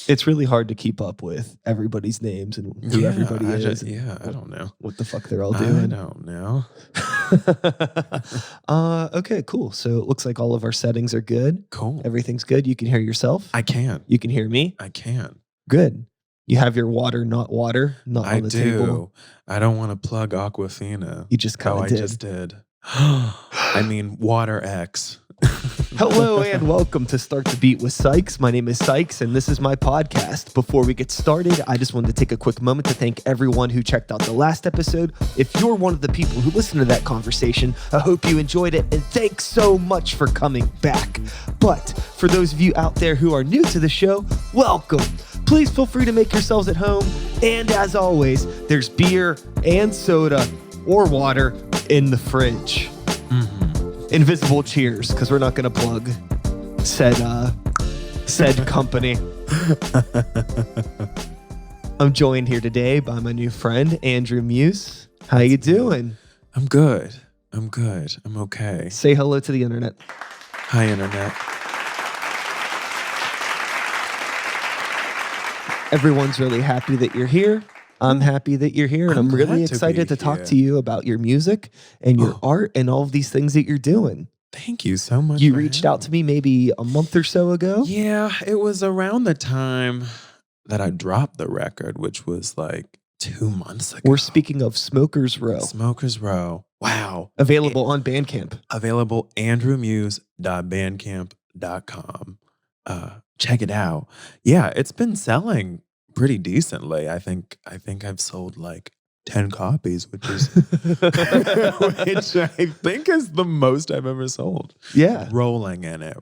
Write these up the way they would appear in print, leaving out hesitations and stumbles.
It's really hard to keep up with everybody's names and who everybody is. I don't know what the fuck they're all I doing. don't know. Okay, cool. So it looks like all of our settings are good. Cool. Everything's good. You can hear yourself. I can. You can hear me. I can. Good. You have your water, not I on the do. table. I don't want to plug Aquafina. You just kind Oh, of I did. just did. I mean, Water X. Hello and welcome to Start the Beat with Sykes. My name is Sykes and this is my podcast. Before we get started, I just wanted to take a quick moment to thank everyone who checked out the last episode. If you're one of the people who listened to that conversation, I hope you enjoyed it and thanks so much for coming back. But for those of you out there who are new to the show, welcome. Please feel free to make yourselves at home. And as always, there's beer and soda or water in the fridge. Invisible cheers, because we're not going to plug said company. I'm joined here today by my new friend, Andrew Muse. How you doing? I'm good. I'm okay. Say hello to the internet. Hi, internet. Everyone's really happy that you're here. I'm happy that you're here, and I'm really excited to talk to you about your music and your art and all of these things that you're doing. Thank you so much. You reached out to me maybe a month or so ago? Yeah, it was around the time that I dropped the record, which was like 2 months ago. We're speaking of Smokers Row. Smokers Row. Wow. Available on Bandcamp. Available andrewmuse.bandcamp.com. Check it out. Yeah, it's been selling pretty decently. I think I've sold like 10 copies, which is which I think is the most I've ever sold. Yeah. Rolling in it.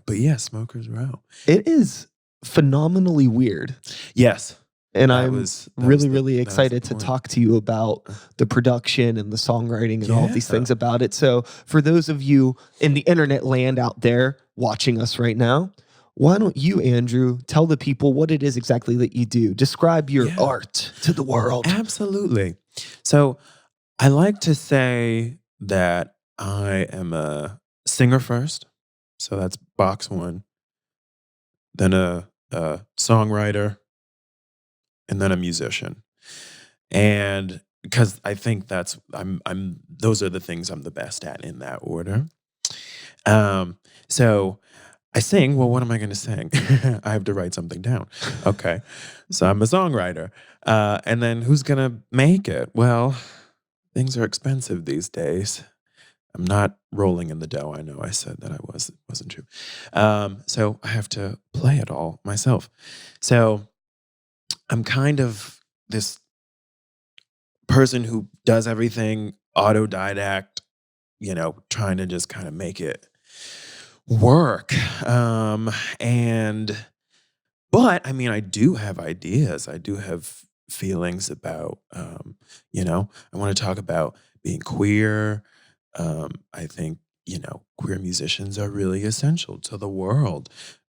But yeah, Smokers Row. It is phenomenally weird. Yes. And I'm really excited to talk to you about the production and the songwriting and all of these things about it. So for those of you in the internet land out there watching us right now, why don't you, Andrew, tell the people what it is exactly that you do? Describe your art to the world. Absolutely. So I like to say that I am a singer first. So that's box one. Then a songwriter. And then a musician. And because I think those are the things I'm the best at in that order. So I sing. Well, what am I going to sing? I have to write something down. Okay. So I'm a songwriter. And then who's going to make it? Well, things are expensive these days. I'm not rolling in the dough. I know I said that I was. It wasn't true. So I have to play it all myself. So I'm kind of this person who does everything autodidact, trying to just kind of make it work. But I mean, I do have ideas. I do have feelings about, I want to talk about being queer. I think, queer musicians are really essential to the world.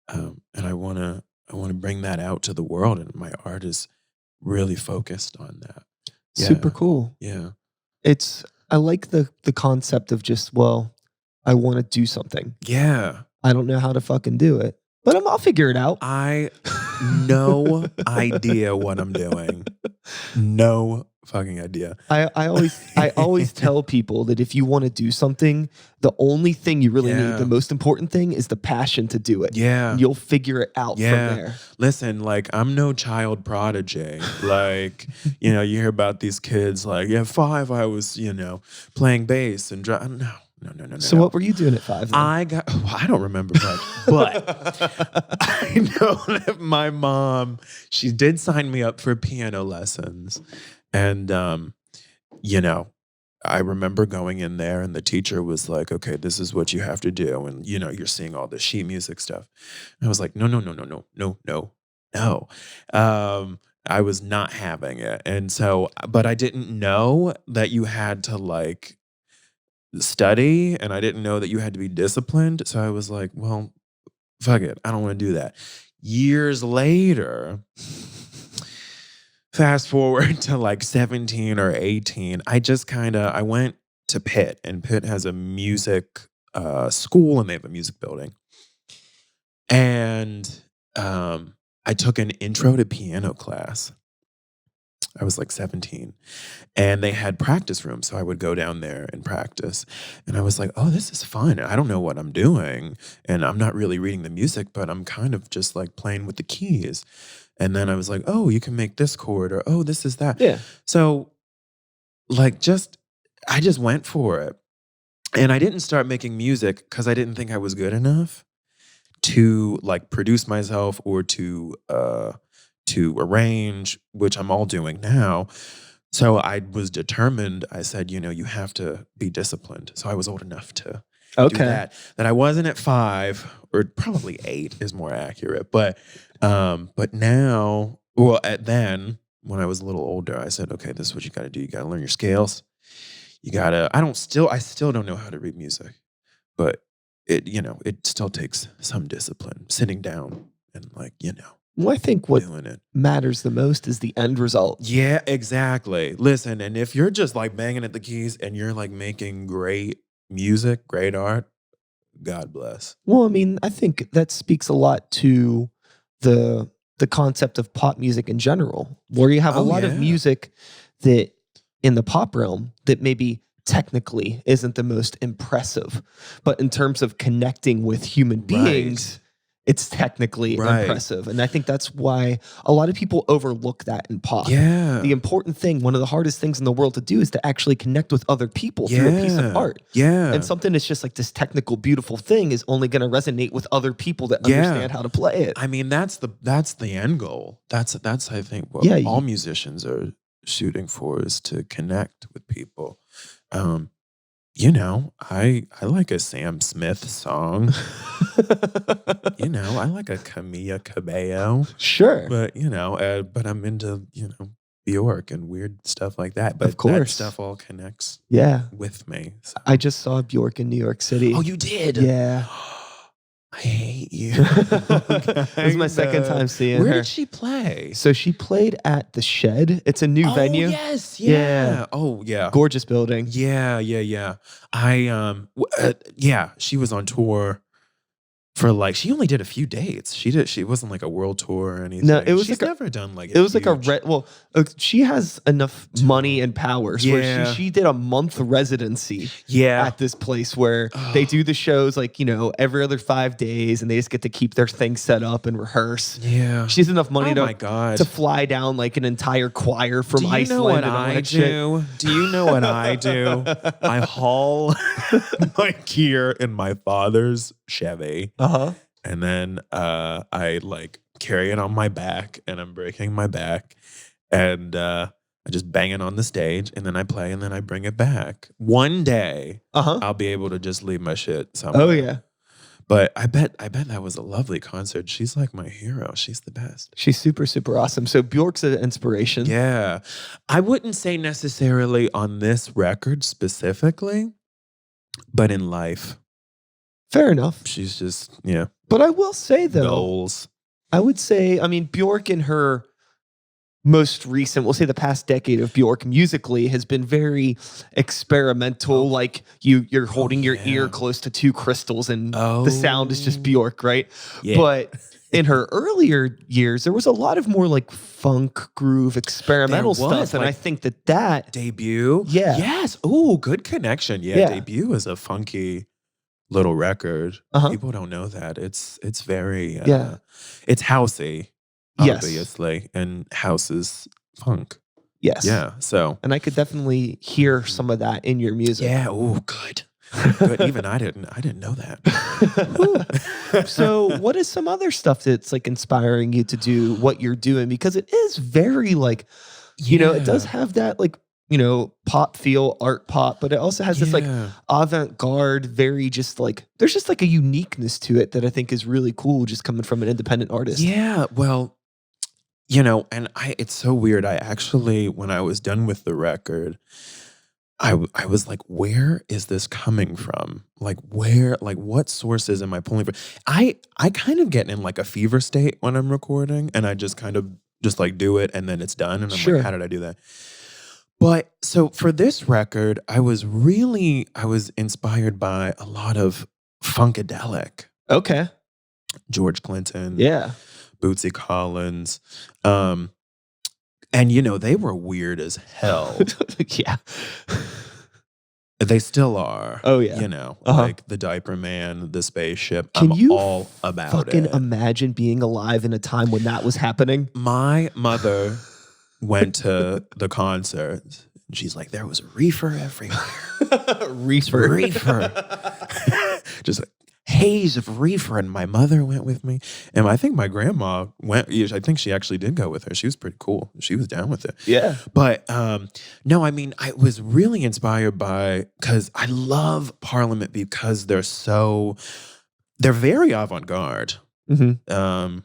And I want to bring that out to the world, and my art is really focused on that. Yeah. Super cool. Yeah. I like the concept of just, I want to do something. Yeah. I don't know how to fucking do it, but I'll figure it out. I no idea what I'm doing. No fucking idea. I always tell people that if you want to do something, the only thing you really need, the most important thing, is the passion to do it. Yeah. And you'll figure it out from there. Listen, like, I'm no child prodigy. Like, you hear about these kids like, 5, I was, playing bass and drum. No. So what were you doing at 5 then? I don't remember much, but I know that my mom, she did sign me up for piano lessons. And, I remember going in there and the teacher was like, okay, this is what you have to do. And, you're seeing all the sheet music stuff. And I was like, no. I was not having it. And so, but I didn't know that you had to like study, and I didn't know that you had to be disciplined. So I was like, well, fuck it. I don't want to do that. Years later, fast forward to like 17 or 18, I went to Pitt, and Pitt has a music school, and they have a music building. And I took an intro to piano class. I was like 17, and they had practice rooms. So I would go down there and practice. And I was like, oh, this is fun. I don't know what I'm doing. And I'm not really reading the music, but I'm kind of just like playing with the keys. And then I was like, oh, you can make this chord, or oh, this is that. Yeah. So like I just went for it. And I didn't start making music because I didn't think I was good enough to like produce myself or to arrange, which I'm all doing now. So I was determined. I said, you have to be disciplined. So I was old enough to do that. That I wasn't at 5, or probably 8 is more accurate. But now, well, then when I was a little older, I said, okay, this is what you got to do. You got to learn your scales. You gotta. I still don't know how to read music, but it still takes some discipline, sitting down and Well, I think what doing it matters the most is the end result. Yeah, exactly. Listen, and if you're just like banging at the keys and you're like making great music, great art, God bless. Well, I mean, I think that speaks a lot to the concept of pop music in general, where you have a lot of music that in the pop realm that maybe technically isn't the most impressive, but in terms of connecting with human beings, it's technically impressive. And I think that's why a lot of people overlook that in pop. Yeah. The important thing, one of the hardest things in the world to do, is to actually connect with other people through a piece of art. Yeah. And something that's just like this technical, beautiful thing is only going to resonate with other people that understand how to play it. I mean, that's the end goal. That's I think what all musicians are shooting for, is to connect with people. I like a Sam Smith song. I like a Camilla Cabello. Sure. But but I'm into, Bjork and weird stuff like that. But of course, that stuff all connects with me. So. I just saw Bjork in New York City. Oh, you did? Yeah. I hate you. It was my second time seeing her. Where did she play? So she played at the Shed. It's a new venue. Yes, yeah. Oh, yeah. Gorgeous building. Yeah. She was on tour for she only did a few dates. She wasn't like a world tour or anything. No, it was She's never done like it was like she has enough money and power where she did a month residency at this place where they do the shows every other 5 days, and they just get to keep their thing set up and rehearse. Yeah. She has enough money to fly down like an entire choir from Iceland. Do you know what I do? Do you know what I do? I haul my gear in my father's Chevy. And then I carry it on my back, and I'm breaking my back, and I just bang it on the stage, and then I play, and then I bring it back. One day I'll be able to just leave my shit somewhere. Oh yeah. But I bet that was a lovely concert. She's like my hero. She's the best. She's super, super awesome. So Bjork's an inspiration. Yeah. I wouldn't say necessarily on this record specifically, but in life. Fair enough. She's just, But I will say, though, goals. I would say, Bjork in her most recent, we'll say the past decade of Bjork musically, has been very experimental. Like you're holding your ear close to 2 crystals and the sound is just Bjork, right? Yeah. But in her earlier years, there was a lot of more like funk groove experimental stuff. And I think that Debut. Yeah. Yes. Oh, good connection. Yeah. Debut is a funky little record. People don't know that. It's very it's housey, obviously, and house is funk. Yes. Yeah. So, and I could definitely hear some of that in your music. Yeah. Oh, good. Good. Even I didn't know that. So what is some other stuff that's inspiring you to do what you're doing? Because it is very it does have that pop feel, art pop, but it also has this avant-garde, very just there's just a uniqueness to it that I think is really cool, just coming from an independent artist. Yeah, well, and it's so weird. I actually, when I was done with the record, I was like, where is this coming from? What sources am I pulling from? I kind of get in a fever state when I'm recording, and I just kind of just do it, and then it's done, and I'm like, how did I do that? But so for this record, I was inspired by a lot of funkadelic. Okay. George Clinton. Yeah. Bootsy Collins. And, they were weird as hell. Yeah. They still are. Oh, yeah. Like the Diaper Man, the spaceship. Can I'm you all about fucking it. imagine being alive in a time when that was happening? My mother went to the concert. And she's like, there was reefer everywhere. Reefer. Just a haze of reefer. And my mother went with me. And I think my grandma went. I think she actually did go with her. She was pretty cool. She was down with it. Yeah. But no, I mean, I was really inspired because I love Parliament because they're very avant-garde. Mm-hmm.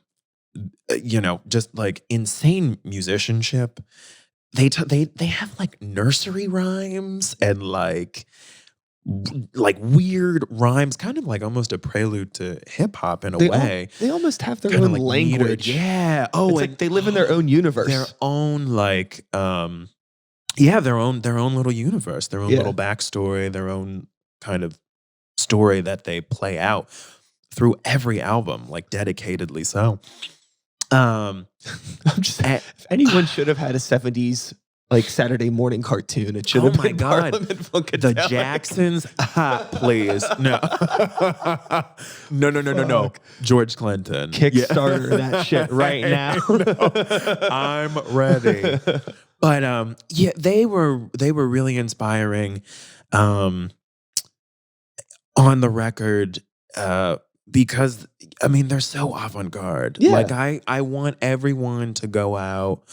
Just like insane musicianship. They have like nursery rhymes and like weird rhymes, kind of like almost a prelude to hip hop in a way. They almost have their Kinda own like language. metered. Yeah. Oh, it's like they live in their own universe. Their own like their own little universe, their own little backstory, their own kind of story that they play out through every album, like dedicatedly so. I'm just if anyone should have had a 70s like Saturday morning cartoon, it should have been Parliament Funkadelic. The Jacksons, please. No. No. George Clinton. Kickstarter that shit right now. I'm ready. But they were really inspiring on the record because I mean they're so avant-garde. Yeah. Like I want everyone to go out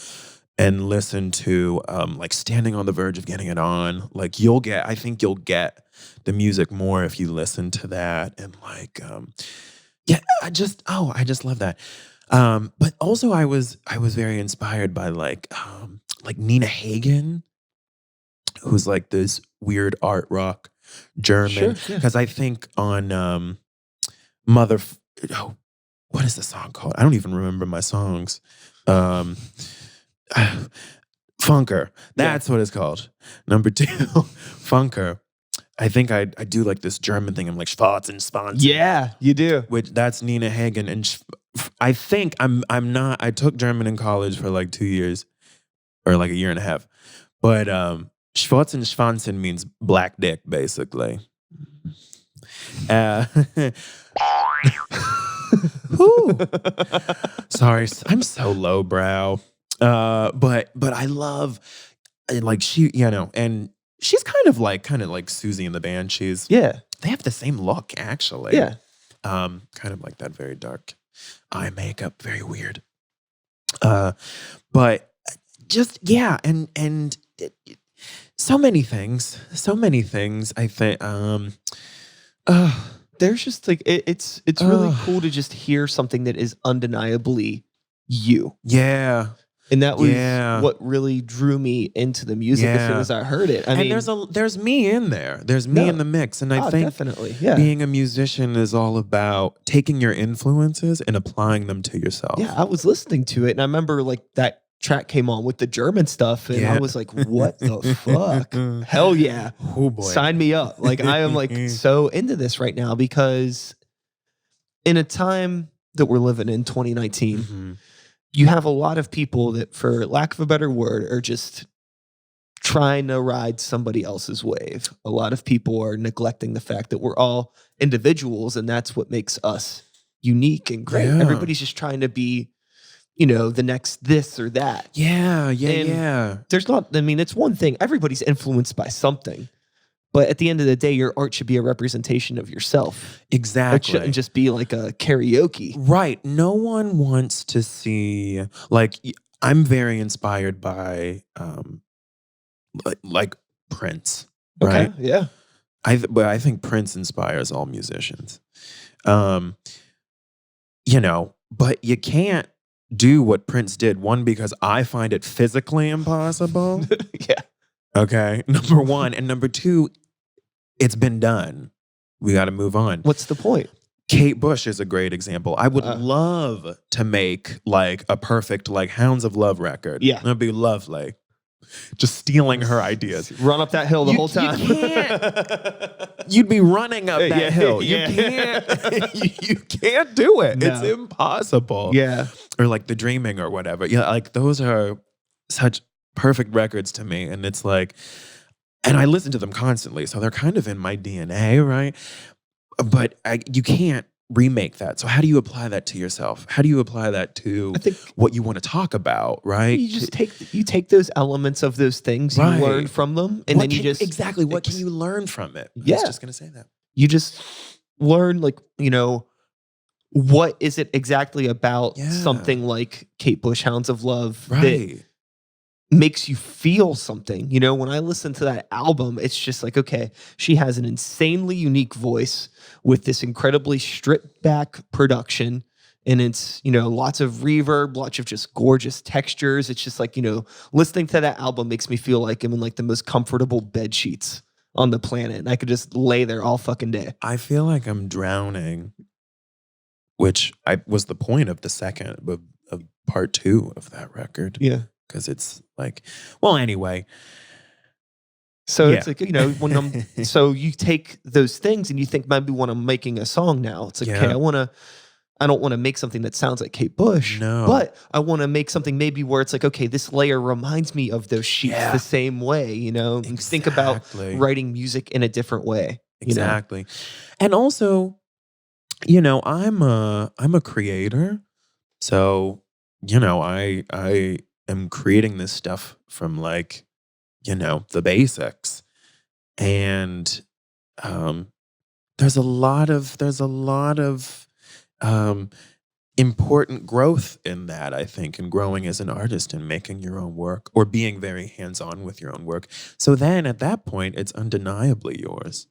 and listen to like Standing on the Verge of Getting It On. Like I think you'll get the music more if you listen to that. And like I just love that. But also I was very inspired by like Nina Hagen, who's like this weird art rock German. Because I think on what is the song called? I don't even remember my songs. Funker. That's what it's called. Number 2, Funker. I think I do like this German thing. I'm like Schwarz and Spanz. Yeah, you do. Which that's Nina Hagen, and I think I'm not. I took German in college for like 2 years, or like a year and a half. But Schwarz and Schwanzen means black dick, basically. Sorry, I'm so lowbrow. But I love like she, and she's kind of like Susie in the Banshees. Yeah. They have the same look, actually. Yeah. Kind of like that very dark eye makeup, very weird. But just and so many things. I think. There's just like it's really cool to just hear something that is undeniably you. Yeah. And that was what really drew me into the music as soon as I heard it. I mean, there's me in there. There's me in the mix. And I think definitely, being a musician is all about taking your influences and applying them to yourself. Yeah, I was listening to it and I remember like that track came on with the German stuff and I was like, what the fuck? Hell yeah. Oh boy. Sign me up. Like I am like so into this right now because in a time that we're living in 2019, you have a lot of people that, for lack of a better word, are just trying to ride somebody else's wave. A lot of people are neglecting the fact that we're all individuals and that's what makes us unique and great. Yeah. Everybody's just trying to be, the next this or that. Yeah. There's not, I mean, it's one thing. Everybody's influenced by something. But at the end of the day, your art should be a representation of yourself. Exactly. It shouldn't just be like a karaoke. Right. No one wants to see, like, I'm very inspired by, like Prince, right? Okay, yeah. But I think Prince inspires all musicians. But you can't do what Prince did. One, because I find it physically impossible. Yeah. Okay. Number 1. And number 2, it's been done. We got to move on. What's the point? Kate Bush is a great example. I would love to make like a perfect like Hounds of Love record. Yeah. That'd be lovely. just stealing her ideas. Run up that hill the whole time. You'd be running up that hill. Yeah. You can't do it. No. It's impossible. Yeah. Or like The Dreaming or whatever. Yeah, like those are such perfect records to me. And it's like, and I listen to them constantly. So they're kind of in my DNA, right? But you can't remake that. So how do you apply that to yourself? How do you apply that to what you want to talk about, right? You just take those elements of those things, you learn from them, and then you just what can you learn from it? Yeah. I was just gonna say that. You just learn, like, what is it exactly about something like Kate Bush, Hounds of Love, that makes you feel something. When I listen to that album, it's just like, okay, she has an insanely unique voice with this incredibly stripped back production, and it's, lots of reverb, lots of just gorgeous textures. It's just like, listening to that album makes me feel like I'm in like the most comfortable bed sheets on the planet, and I could just lay there all fucking day. I feel like I'm drowning, which was the point of the second of part 2 of that record. Yeah. Because it's like, well, anyway. So it's like, when so you take those things and you think, maybe when I'm making a song now, it's like, okay, I don't want to make something that sounds like Kate Bush, but I want to make something maybe where it's like, okay, this layer reminds me of those sheets the same way, and think about writing music in a different way. Exactly. And also, I'm a creator. So, I am creating this stuff from like, the basics. And there's a lot of important growth in that, I think, in growing as an artist and making your own work or being very hands-on with your own work. So then at that point, it's undeniably yours,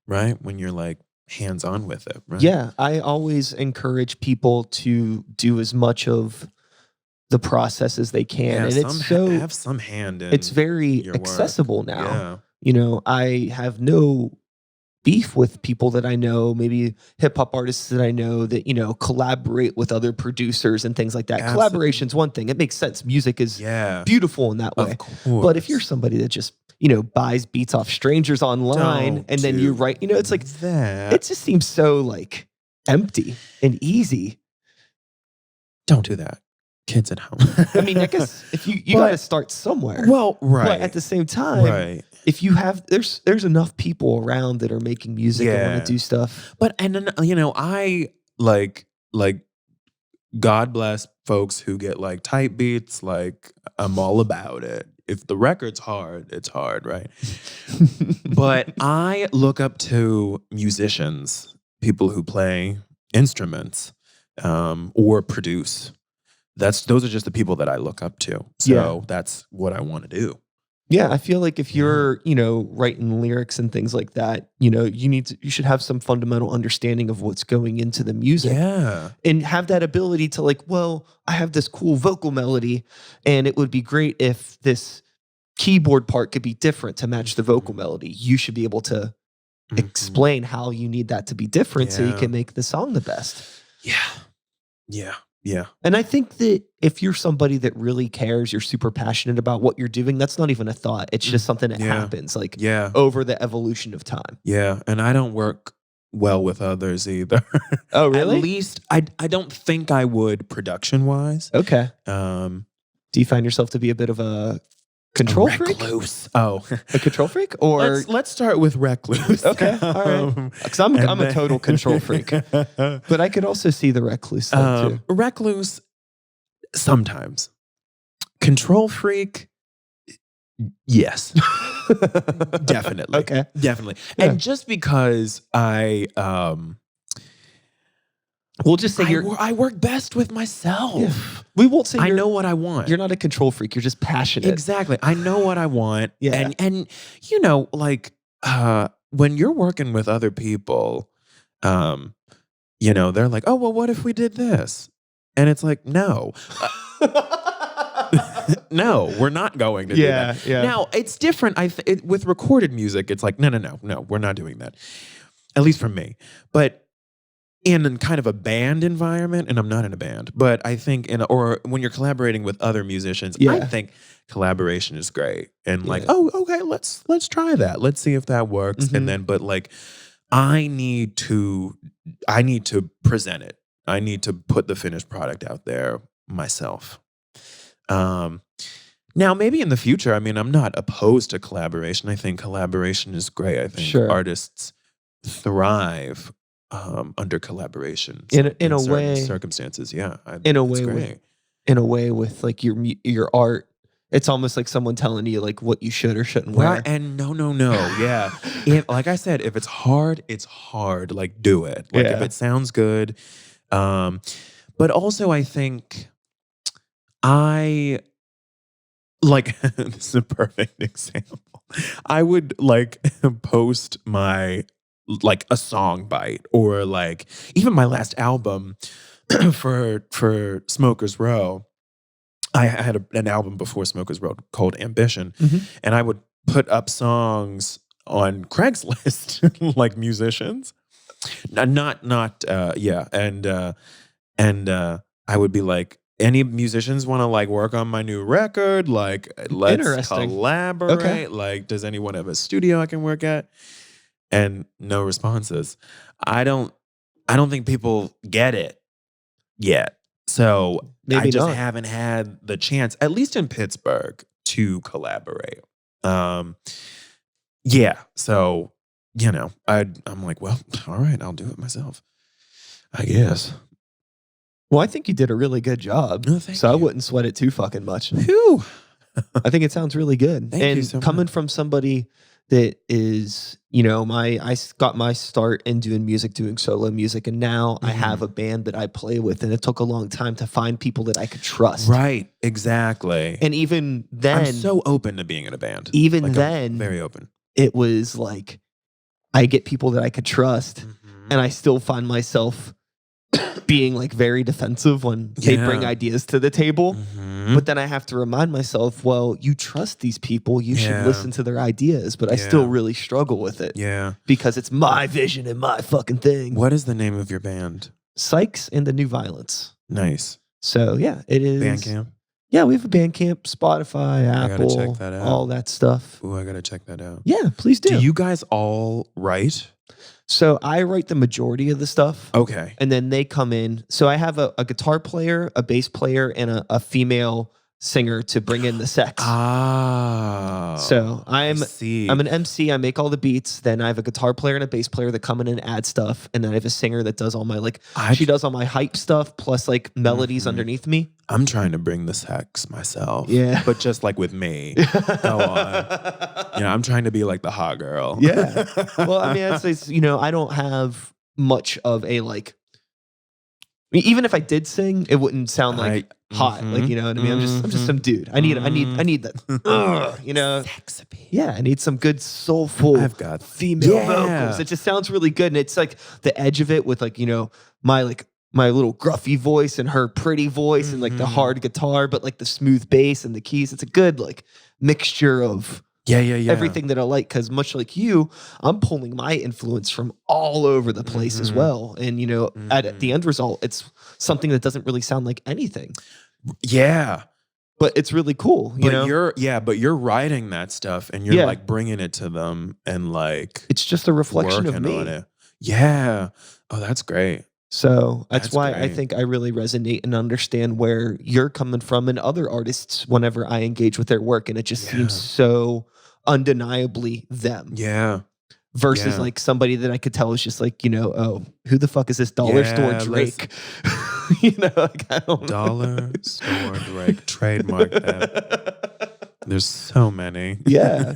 right? When you're like hands-on with it, right? Yeah, I always encourage people to do as much of the process as they can, and it's have some hand in. It's very accessible work. now. I have no beef with people that I know, maybe hip hop artists that I know that collaborate with other producers and things like that. Absolutely. Collaboration's one thing; it makes sense. Music is beautiful in that way. Of course. But if you're somebody that just buys beats off strangers online and then you write, it's like that. It just seems so like empty and easy. Don't do that. Kids at home. I mean, I guess if you got to start somewhere. Well, right. But at the same time, if you have, there's enough people around that are making music and want to do stuff. But and then I like God bless folks who get like type beats. Like I'm all about it. If the record's hard, it's hard, right? But I look up to musicians, people who play instruments or produce. Those are just the people that I look up to. So that's what I want to do. Yeah, I feel like if you're, writing lyrics and things like that, you should have some fundamental understanding of what's going into the music. Yeah. And have that ability to like, well, I have this cool vocal melody and it would be great if this keyboard part could be different to match the vocal melody. You should be able to explain how you need that to be different so you can make the song the best. Yeah. Yeah. Yeah. And I think that if you're somebody that really cares, you're super passionate about what you're doing, that's not even a thought. It's just something that happens like over the evolution of time. Yeah. And I don't work well with others either. Oh, really? At least I don't think I would production-wise. Okay. Do you find yourself to be a bit of a control freak? Recluse. Oh. A control freak? Or let's start with recluse. Okay. All right. Because I'm a total control freak. But I could also see the recluse thing too. Recluse, sometimes. Control freak, yes. Definitely. Okay. Definitely. Yeah. And just because we'll just say I work best with myself. Yeah. We won't say I know what I want. You're not a control freak. You're just passionate. Exactly. I know what I want. Yeah. And like when you're working with other people, they're like, oh, well, what if we did this? And it's like, no. No, we're not going to do that. Yeah. Now, it's different. With recorded music, it's like, no, we're not doing that. At least for me. But in kind of a band environment, and I'm not in a band, but I think or when you're collaborating with other musicians, I think collaboration is great. And like, oh, okay, let's try that. Let's see if that works. And then, but like, I need to present it. I need to put the finished product out there myself. Now, maybe in the future, I mean, I'm not opposed to collaboration. I think collaboration is great. I think artists thrive under collaboration in a certain way, circumstances. Yeah, in a way with like your art, it's almost like someone telling you like what you should or shouldn't wear. And no, yeah. Like I said, if it's hard, it's hard. Like do it. Like if it sounds good. But also, I think like this is a perfect example. I would like post my like a song bite, or like even my last album for Smokers Row. I had an album before Smokers Row called Ambition, and I would put up songs on Craigslist like musicians, and I would be like, any musicians want to like work on my new record? Like, let's collaborate. Okay. Like, does anyone have a studio I can work at? And no responses. I don't think people get it yet. So maybe I just not. haven't had the chance, at least in Pittsburgh, to collaborate. Yeah. So, you know, I'm like, well, all right, I'll do it myself, I guess. Well, I think you did a really good job. No, thank so you. I wouldn't sweat it too fucking much. Phew. I think it sounds really good. Thank you so much. Coming from somebody that is, you know, I got my start in doing music, doing solo music, and now I have a band that I play with, and it took a long time to find people that I could trust. Right, exactly. And even then, I'm so open to being in a band. Even like, then, I'm very open. It was like I get people that I could trust, and I still find myself being like very defensive when they bring ideas to the table. But then I have to remind myself, well, you trust these people, you should listen to their ideas. But I still really struggle with it. Yeah. Because it's my vision and my fucking thing. What is the name of your band? Sykes and the New Violence. Nice. So yeah, it is. Bandcamp? Yeah, we have a Bandcamp, Spotify, Apple, I gotta check that out. All that stuff. Ooh, I gotta check that out. Yeah, please do. Do you guys all write? So I write the majority of the stuff. Okay. And then they come in. So I have a guitar player, a bass player, and a female singer to bring in the sex. Ah. So I'm an MC. I make all the beats. Then I have a guitar player and a bass player that come in and add stuff. And then I have a singer that does all my she does all my hype stuff plus like melodies underneath me. I'm trying to bring the sex myself. Yeah. But just like with me. Go on. You know, I'm trying to be like the hot girl. Yeah. Well, I mean, it's, you know, I don't have much of a like, I mean, even if I did sing, it wouldn't sound like hot. Like, you know what I mean? I'm just some dude. I need that. You know? Sex appeal. Yeah, I need some good soulful female vocals. It just sounds really good. And it's like the edge of it with like, you know, my little gruffy voice and her pretty voice and like the hard guitar, but like the smooth bass and the keys. It's a good like mixture of everything that I like. Because much like you, I'm pulling my influence from all over the place as well. And you know, at the end result, it's something that doesn't really sound like anything. Yeah. But it's really cool, you know? But you're writing that stuff and you're like bringing it to them and like it's just a reflection of me. On it. Yeah. Oh, that's great. So that's why great. I think I really resonate and understand where you're coming from and other artists whenever I engage with their work. And it just seems so undeniably them. Yeah. Versus like somebody that I could tell is just like, you know, oh, who the fuck is this dollar store Drake? You know, like I don't dollar store Drake. Trademark that. There's so many. Yeah.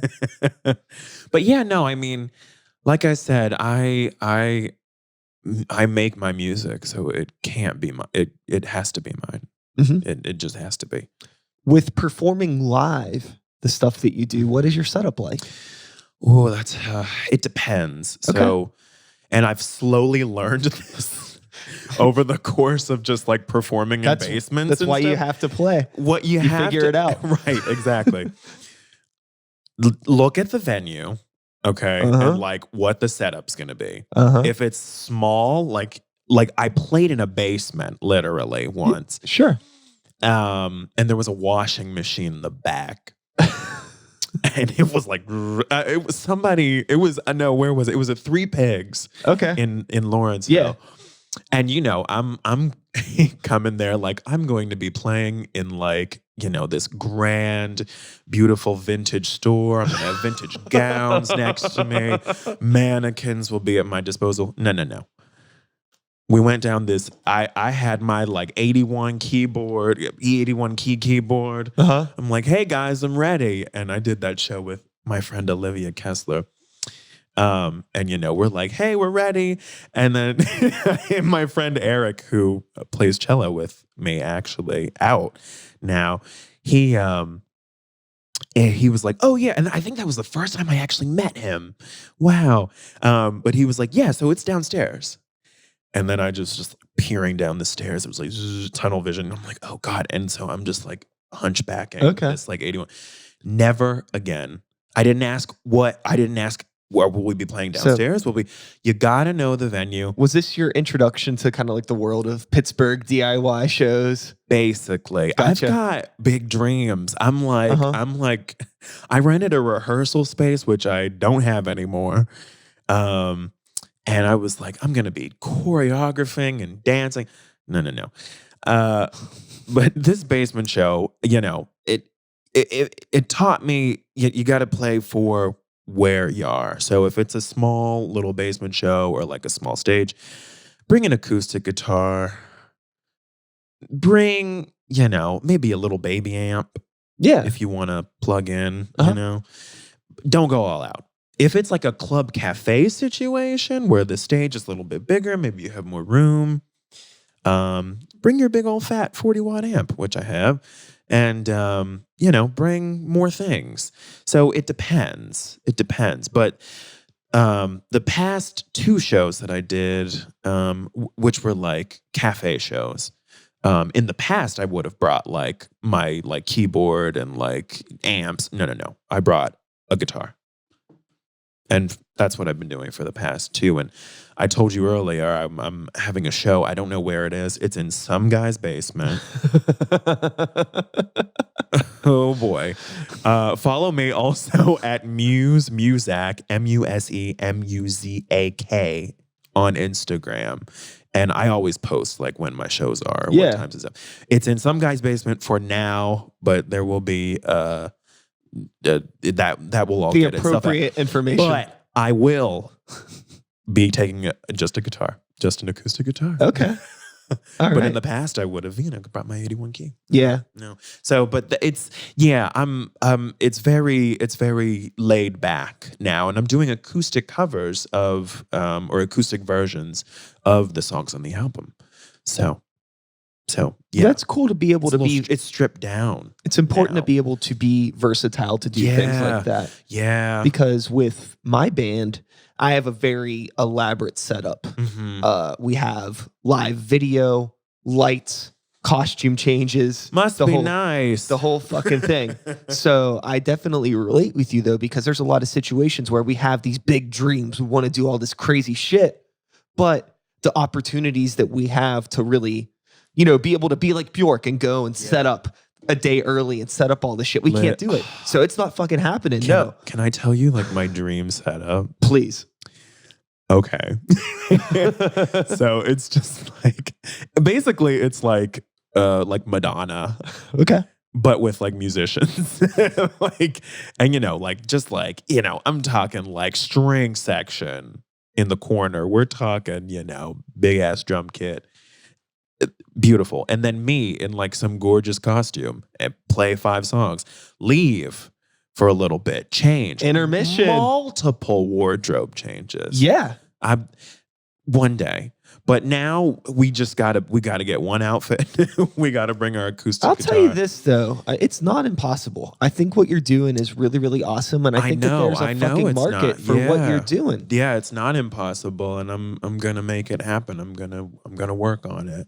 But yeah, no, I mean, like I said, I make my music, so it can't be it has to be mine. It just has to be. With performing live, the stuff that you do, what is your setup like? Oh, that's it depends. So, and I've slowly learned this over the course of just like performing in basements. That's why you have to play. What you have figure it out, right? Exactly. Look at the venue, okay, and like what the setup's gonna be. If it's small, like like I played in a basement literally once. Sure. And there was a washing machine in the back. And it was like it was somebody. It was no. Where was it? It was at Three Pigs. Okay. In Lawrenceville. Yeah. And I'm coming there like I'm going to be playing in like this grand, beautiful vintage store. I'm gonna have vintage gowns next to me. Mannequins will be at my disposal. No. We went down this. I had my like 81 keyboard, E81 keyboard. Uh-huh. I'm like, hey guys, I'm ready. And I did that show with my friend Olivia Kessler. And we're like, hey, we're ready. And then my friend Eric, who plays cello with me, actually out now, he was like, oh yeah. And I think that was the first time I actually met him. Wow. But he was like, yeah, so it's downstairs. And then I just peering down the stairs. It was like tunnel vision. I'm like, oh God. And so I'm just like hunchbacking. Okay. This like 81. Never again. I didn't ask where will we be playing downstairs? You gotta know the venue. Was this your introduction to kind of like the world of Pittsburgh DIY shows? Basically. Gotcha. I've got big dreams. I'm like, I rented a rehearsal space, which I don't have anymore. And I was like, I'm going to be choreographing and dancing. No. But this basement show, it taught me you got to play for where you are. So if it's a small little basement show or like a small stage, bring an acoustic guitar. Bring, maybe a little baby amp. Yeah. If you want to plug in, Don't go all out. If it's like a club cafe situation where the stage is a little bit bigger, maybe you have more room, bring your big old fat 40-watt amp, which I have, and, bring more things. So it depends. But the past 2 shows that I did, which were like cafe shows, in the past I would have brought like my like keyboard and like amps. No. I brought a guitar. And that's what I've been doing for the past 2. And I told you earlier, I'm having a show. I don't know where it is. It's in some guy's basement. Oh boy. Follow me also at Muzak, MuseMuzak on Instagram. And I always post like when my shows are, what times it's up. It's in some guy's basement for now, but there will be that will all the get appropriate information. But I will be taking just a guitar, just an acoustic guitar. Okay. All but right. in the past, I would have brought my 81 key. Yeah. No. So, but it's very laid back now, and I'm doing acoustic covers of or acoustic versions of the songs on the album. So yeah, that's cool to be able to be. It's stripped down. It's important to be able to be versatile to do things like that. Yeah. Because with my band, I have a very elaborate setup. Mm-hmm. We have live video, lights, costume changes. Must be nice. The whole fucking thing. So I definitely relate with you though, because there's a lot of situations where we have these big dreams. We want to do all this crazy shit, but the opportunities that we have to really, be able to be like Bjork and go and set up a day early and set up all this shit. We can't do it. So it's not fucking happening. Can I tell you like my dream setup? Please. Okay. So it's just like, basically it's like Madonna. Okay. But with like musicians. I'm talking like string section in the corner. We're talking, big ass drum kit. Beautiful. And then me in like some gorgeous costume and play 5 songs, leave for a little bit, change, intermission, multiple wardrobe changes. Yeah. One day. But now we gotta get one outfit. We gotta bring our acoustic guitar. Tell you this though, it's not impossible. I think what you're doing is really, really awesome, and I think that there's a fucking market for what you're doing. Yeah, it's not impossible, and I'm gonna make it happen. I'm gonna work on it.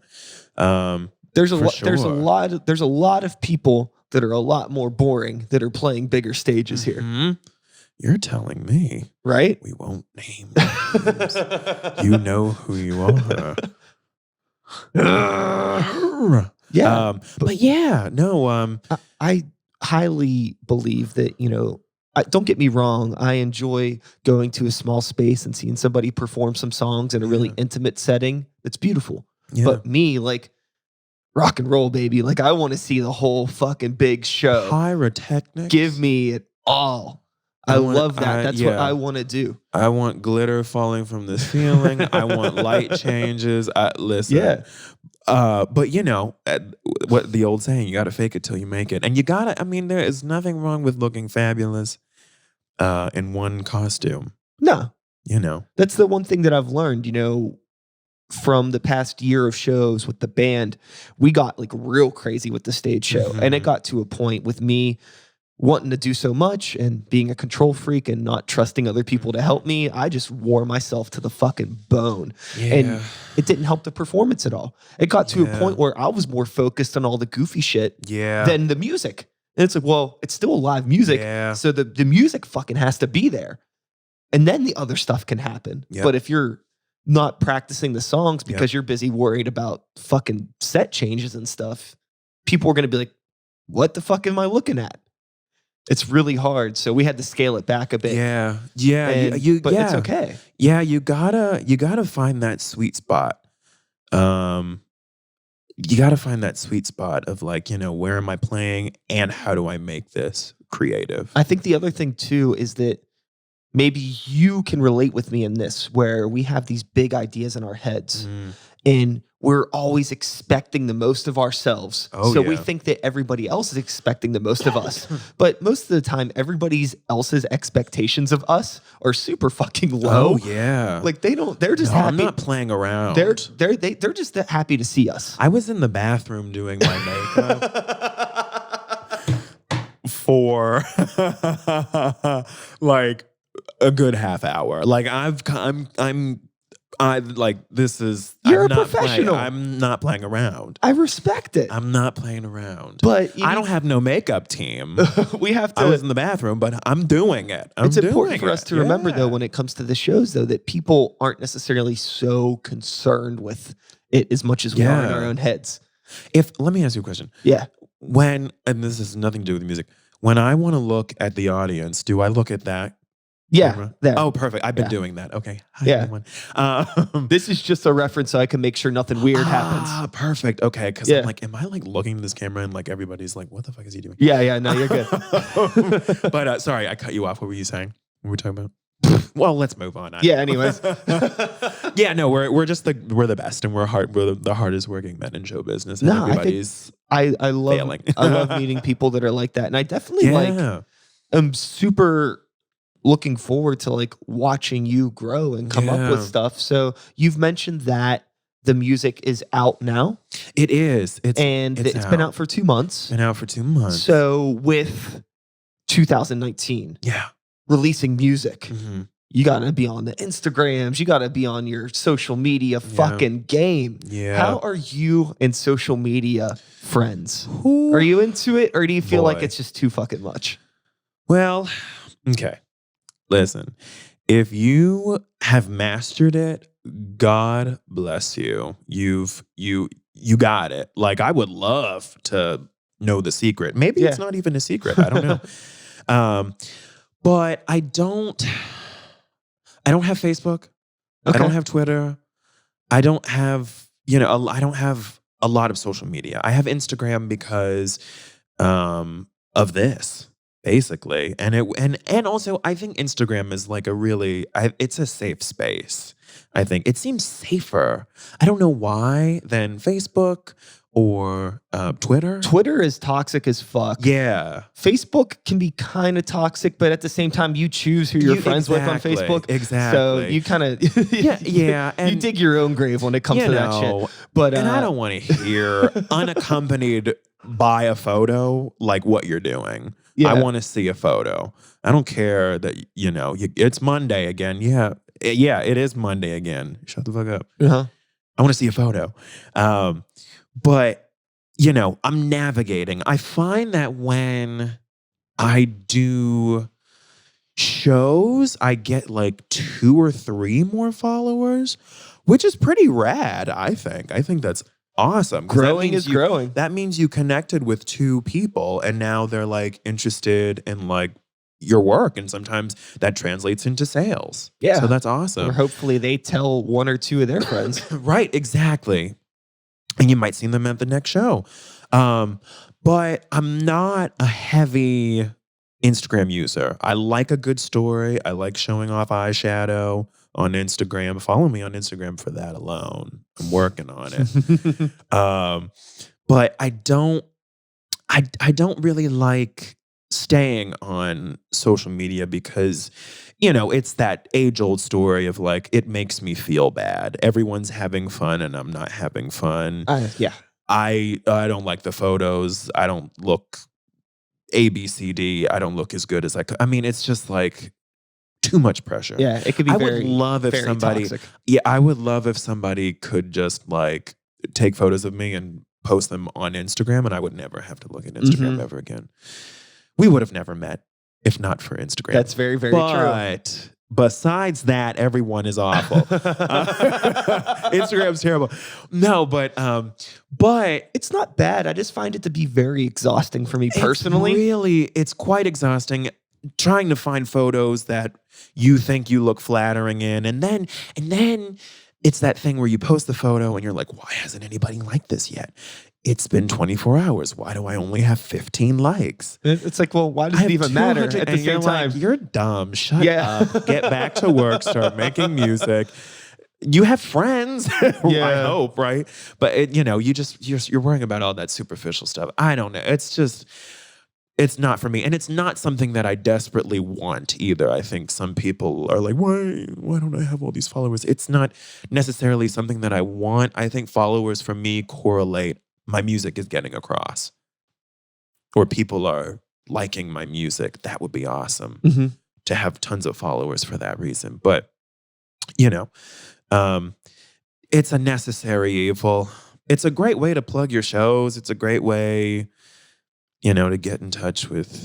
There's a lot of people that are a lot more boring that are playing bigger stages here. You're telling me, right? We won't name names. You know who you are. Yeah. But yeah, no. I highly believe that, don't get me wrong, I enjoy going to a small space and seeing somebody perform some songs in a really Yeah. intimate setting. It's beautiful. Yeah. But me, like, rock and roll, baby. Like, I want to see the whole fucking big show. Pyrotechnics. Give me it all. I love that. That's what I want to do. I want glitter falling from the ceiling. I want light changes. Listen. Yeah. But what the old saying, you got to fake it till you make it. And you got to, I mean, there is nothing wrong with looking fabulous in one costume. No. That's the one thing that I've learned, from the past year of shows with the band. We got like real crazy with the stage show. And it got to a point with me wanting to do so much and being a control freak and not trusting other people to help me. I just wore myself to the fucking bone. Yeah. And it didn't help the performance at all. It got to a point where I was more focused on all the goofy shit than the music. And it's like, well, it's still live music. Yeah. So the music fucking has to be there. And then the other stuff can happen. Yep. But if you're not practicing the songs because you're busy worried about fucking set changes and stuff, people are going to be like, what the fuck am I looking at? It's really hard. So we had to scale it back a bit. Yeah. But it's okay. Yeah, you gotta find that sweet spot. You gotta find that sweet spot of like, where am I playing and how do I make this creative? I think the other thing too is that maybe you can relate with me in this, where we have these big ideas in our heads and we're always expecting the most of ourselves. So we think that everybody else is expecting the most of us. But most of the time, everybody else's expectations of us are super fucking low. Oh yeah. Like they're just happy. I'm not playing around. They're just happy to see us. I was in the bathroom doing my makeup for like a good half hour. Like this is. You're I'm a professional. I'm not playing around. I respect it. I'm not playing around. But I don't have no makeup team. We have to. I was in the bathroom, but I'm doing it. It's important for us to remember, though, when it comes to the shows, though, that people aren't necessarily so concerned with it as much as we are in our own heads. Let me ask you a question. Yeah. And this has nothing to do with the music. When I want to look at the audience, do I look at that? Yeah. There. Oh, perfect. I've been doing that. Okay. Hi, everyone. This is just a reference so I can make sure nothing weird happens. Perfect. Okay. Because I'm like, am I like looking at this camera and like everybody's like, what the fuck is he doing? Yeah. No, you're good. But sorry, I cut you off. What were you saying? What were we talking about? Well, let's move on. Anyways. Yeah, no, we're the best and we're the hardest working men in show business. And everybody's I love failing. I love meeting people that are like that. And I definitely am super looking forward to like watching you grow and come up with stuff. So you've mentioned that the music is out now. It is. It's been out for 2 months. Been out for 2 months. So with 2019, releasing music, you gotta be on the Instagrams. You gotta be on your social media fucking game. Yeah. How are you and social media friends? Are you into it, or do you feel like it's just too fucking much? Well, okay. Listen, if you have mastered it, God bless you. You got it. Like, I would love to know the secret. Maybe it's not even a secret. I don't know. But I don't have Facebook. Okay. I don't have Twitter. I don't have, I don't have a lot of social media. I have Instagram because of this. Basically, and also I think Instagram is like it's a safe space. I think it seems safer. I don't know why than Facebook or Twitter. Twitter is toxic as fuck. Yeah. Facebook can be kind of toxic, but at the same time, you choose who you're friends with on Facebook. Exactly. So you kind of and you dig your own grave when it comes to that shit. But and I don't want to hear unaccompanied by a photo like what you're doing. I want to see a photo. I don't care that, it's Monday again. Yeah, it is Monday again. Shut the fuck up. I want to see a photo. But, I'm navigating. I find that when I do shows, I get like 2 or 3 more followers, which is pretty rad, I think. I think that's awesome. 'Cause Growing is growing. That means you connected with two people and now they're like interested in like your work. And sometimes that translates into sales. Yeah. So that's Or awesome. hopefully they tell one or two of their friends. Right, exactly. And you might see them at the next show. But I'm not a heavy Instagram user. I like a good story. I like showing off eyeshadow on Instagram. Follow me on Instagram for that alone. I'm working on it. But I don't really like staying on social media because, it's that age-old story of like, it makes me feel bad. Everyone's having fun and I'm not having fun. Yeah. I don't like the photos. I don't look ABCD. I don't look as good as I could. I mean, it's just like too much pressure. Yeah, it could be I very, would love if very somebody, toxic. yeah, I would love if somebody could just like take photos of me and post them on Instagram, and I would never have to look at Instagram ever again. We would have never met if not for Instagram. That's very, very true. But besides that, everyone is awful. Instagram's terrible. No, but It's not bad. I just find it to be very exhausting for me personally. It's quite exhausting trying to find photos that you think you look flattering in, and then it's that thing where you post the photo and you're like, why hasn't anybody liked this yet? It's been 24 hours. Why do I only have 15 likes? It's like, well, why does it even matter at the same time? Like, you're dumb. Shut up. Get back to work. Start making music. You have friends. I hope, right? But you're worrying about all that superficial stuff. I don't know. It's not for me. And it's not something that I desperately want either. I think some people are like, why don't I have all these followers? It's not necessarily something that I want. I think followers for me correlate my music is getting across. Or people are liking my music. That would be awesome to have tons of followers for that reason. But, it's a necessary evil. It's a great way to plug your shows. It's a great way to get in touch with,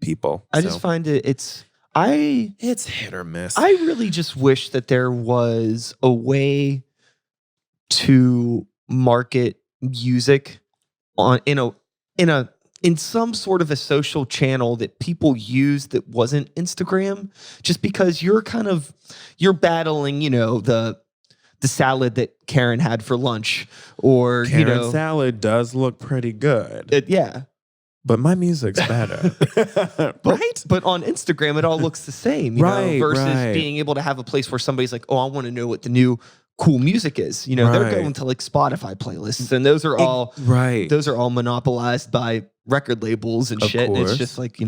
people. I just find it's hit or miss. I really just wish that there was a way to market music in some sort of a social channel that people use that wasn't Instagram, just because you're battling, the salad that Karen had for lunch, or Karen salad does look pretty good. Yeah. But my music's better. Right? But on Instagram, it all looks the same, versus being able to have a place where somebody's like, oh, I want to know what the new cool music is. They're going to like Spotify playlists, and those are all monopolized by record labels and shit. And it's just like,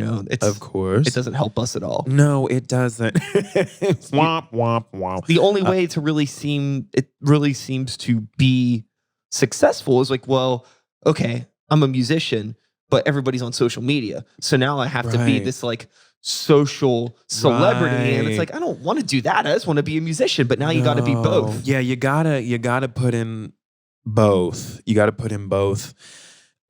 of course, it doesn't help us at all. No, it doesn't. Womp, womp, womp. The only way to really seems to be successful is like, well, okay, I'm a musician, but everybody's on social media. So now I have to be this like social celebrity. And it's like, I don't want to do that. I just want to be a musician. But now you got to be both. Yeah, you gotta put in both. You gotta put in both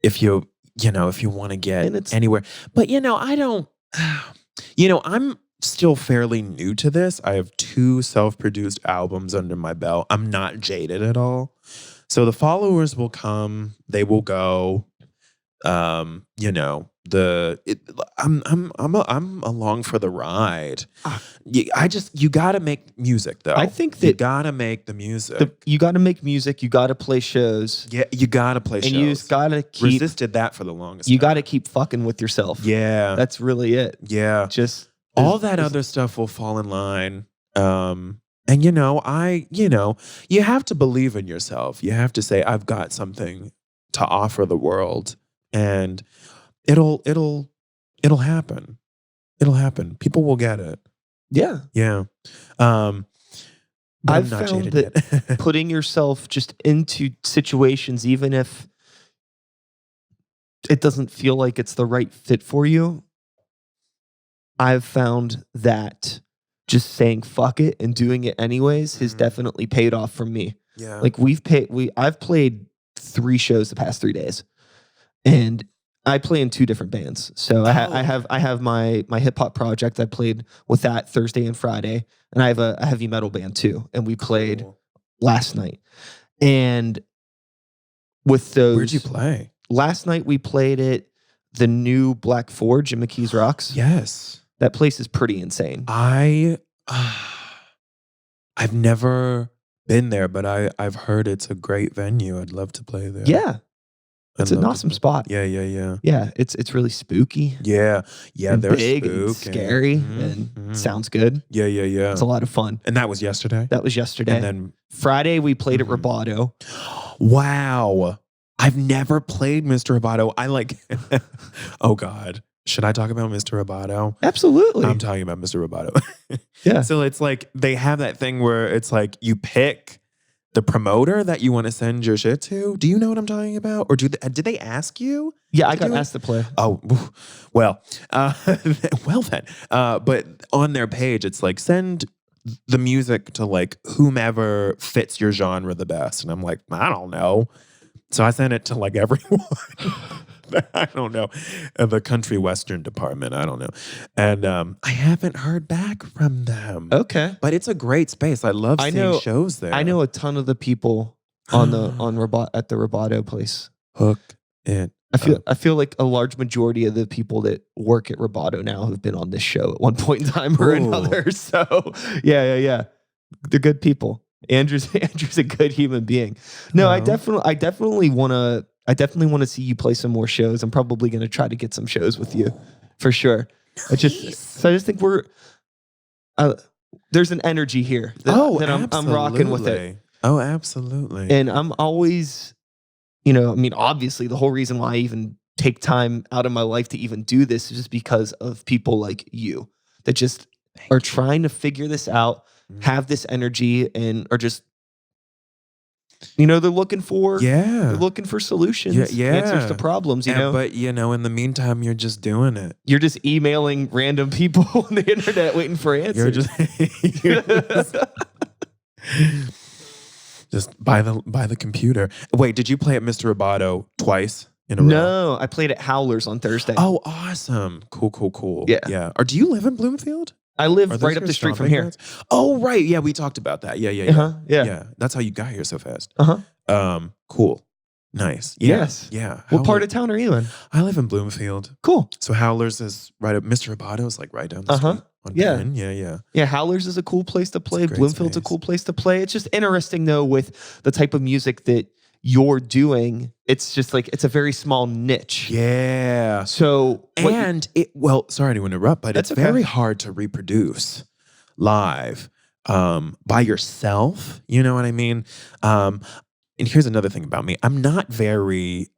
if you want to get anywhere. But I don't, I'm still fairly new to this. I have 2 self-produced albums under my belt. I'm not jaded at all. So the followers will come, they will go. I'm along for the ride. You gotta make music though. I think that you gotta make the music. You gotta make music. You gotta play shows. Yeah, you gotta play shows. And you just gotta resisted that for the longest. You time. gotta keep fucking with yourself. Yeah, that's really it. Yeah, just all that other stuff will fall in line. And you have to believe in yourself. You have to say, I've got something to offer the world. And it'll happen. It'll happen. People will get it. Yeah. Yeah. I've found that putting yourself just into situations, even if it doesn't feel like it's the right fit for you, I've found that just saying fuck it and doing it anyways has definitely paid off for me. Yeah. Like I've played 3 shows the past 3 days. And I play in 2 different bands. So I have my hip hop project. I played with that Thursday and Friday, and I have a heavy metal band too. And we played last night. And with those, Where'd you play? Last night we played at the new Black Forge in McKees Rocks. Yes. That place is pretty insane. I've never been there, but I've heard it's a great venue. I'd love to play there. Yeah. It's an awesome spot. Yeah. Yeah, it's really spooky. Yeah, and they're big spooky. and scary and sounds good. Yeah. It's a lot of fun. And that was yesterday? That was yesterday. And then Friday we played at Roboto. Wow. I've never played Mr. Roboto. I like, oh God. Should I talk about Mr. Roboto? Absolutely. I'm talking about Mr. Roboto. Yeah. So it's like they have that thing where it's like you pick the promoter that you want to send your shit to. Do you know what I'm talking about? Or did they ask you? Yeah, I got asked to play. Oh, well, well then. But on their page, it's like send the music to like whomever fits your genre the best. And I'm like, I don't know. So I sent it to like everyone. I don't know. The country western department. I don't know. And I haven't heard back from them. Okay. But it's a great space. I love seeing shows there. I know a ton of the people at the Roboto place. Hook it. I feel like a large majority of the people that work at Roboto now have been on this show at one point in time or another. So yeah. They're good people. Andrew's a good human being. No, I definitely want to see you play some more shows. I'm probably going to try to get some shows with you for sure. I just think there's an energy here that I'm rocking with it. Oh, absolutely. And I'm always, obviously the whole reason why I even take time out of my life to even do this is just because of people like you that just are trying to figure this out, have this energy, and are just, they're looking for solutions, answers to problems, But, in the meantime, you're just doing it. You're just emailing random people on the internet waiting for answers. You're just by the computer. Wait, did you play at Mr. Roboto twice in a row? No, I played at Howlers on Thursday. Oh, awesome. Cool. Yeah. Or do you live in Bloomfield? I live right up the street from here. Points? Oh, right. Yeah, we talked about that. Yeah. Yeah. That's how you got here so fast. Cool. Nice. Yeah. Yes. Yeah. What part of town are you in? I live in Bloomfield. Cool. So Howlers is right up. Mr. Roboto is like right down the street. Yeah. Howlers is a cool place to play. Bloomfield's space. a cool place to play. It's just interesting though with the type of music that you're doing. It's just like it's a very small niche. Yeah. So sorry to interrupt, but it's very hard to reproduce live by yourself. You know what I mean? And here's another thing about me. I'm not very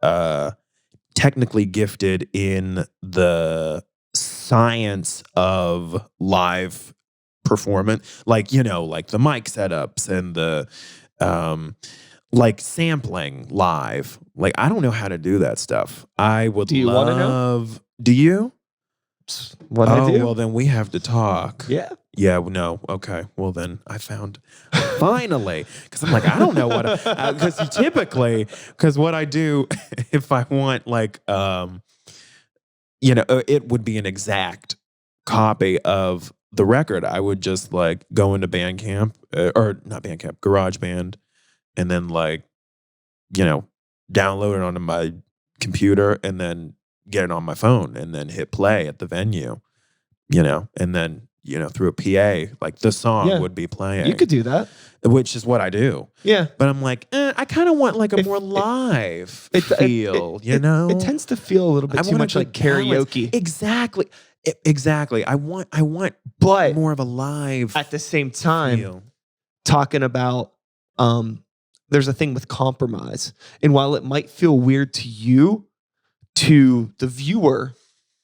technically gifted in the science of live performance. Like, like the mic setups and the like sampling live. Like, I don't know how to do that stuff. I would Do you want to know? Do you? What I do? Well, then we have to talk. Yeah. Yeah, no. Okay. Well, then I found finally, because I'm like, I don't know what, because what I do, if I want like, it would be an exact copy of the record. I would just like go into Bandcamp, or not Bandcamp, GarageBand, and then like, download it onto my computer and then get it on my phone and then hit play at the venue, and then, through a PA, like the song would be playing. You could do that. Which is what I do. Yeah. But I'm like, I kind of want like a more live feel, It tends to feel a little bit too much like karaoke. Exactly. I want but more of a live at the same time feel. Talking about there's a thing with compromise. And while it might feel weird to you, to the viewer,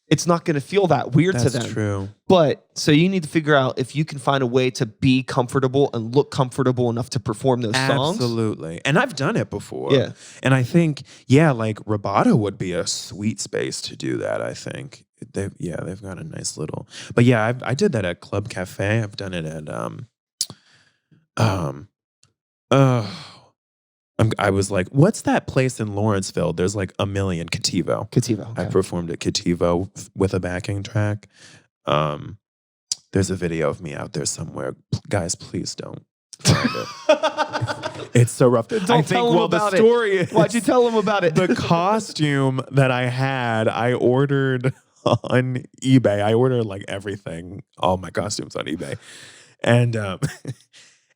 it's not going to feel that weird to them. That's true. But so you need to figure out if you can find a way to be comfortable and look comfortable enough to perform those songs. Absolutely. And I've done it before. Yeah. And I think, like Roboto would be a sweet space to do that, I think. They've got a nice little, but yeah, I did that at Club Cafe. I've done it at, I was like, what's that place in Lawrenceville? There's like a million, Kativo. Okay. I performed at Kativo with a backing track. There's a video of me out there somewhere. Guys, please don't find it. It's so rough. Don't tell him about the story it. Why'd you tell him about it? The costume that I had, I ordered on eBay. I ordered like everything, all my costumes on eBay. And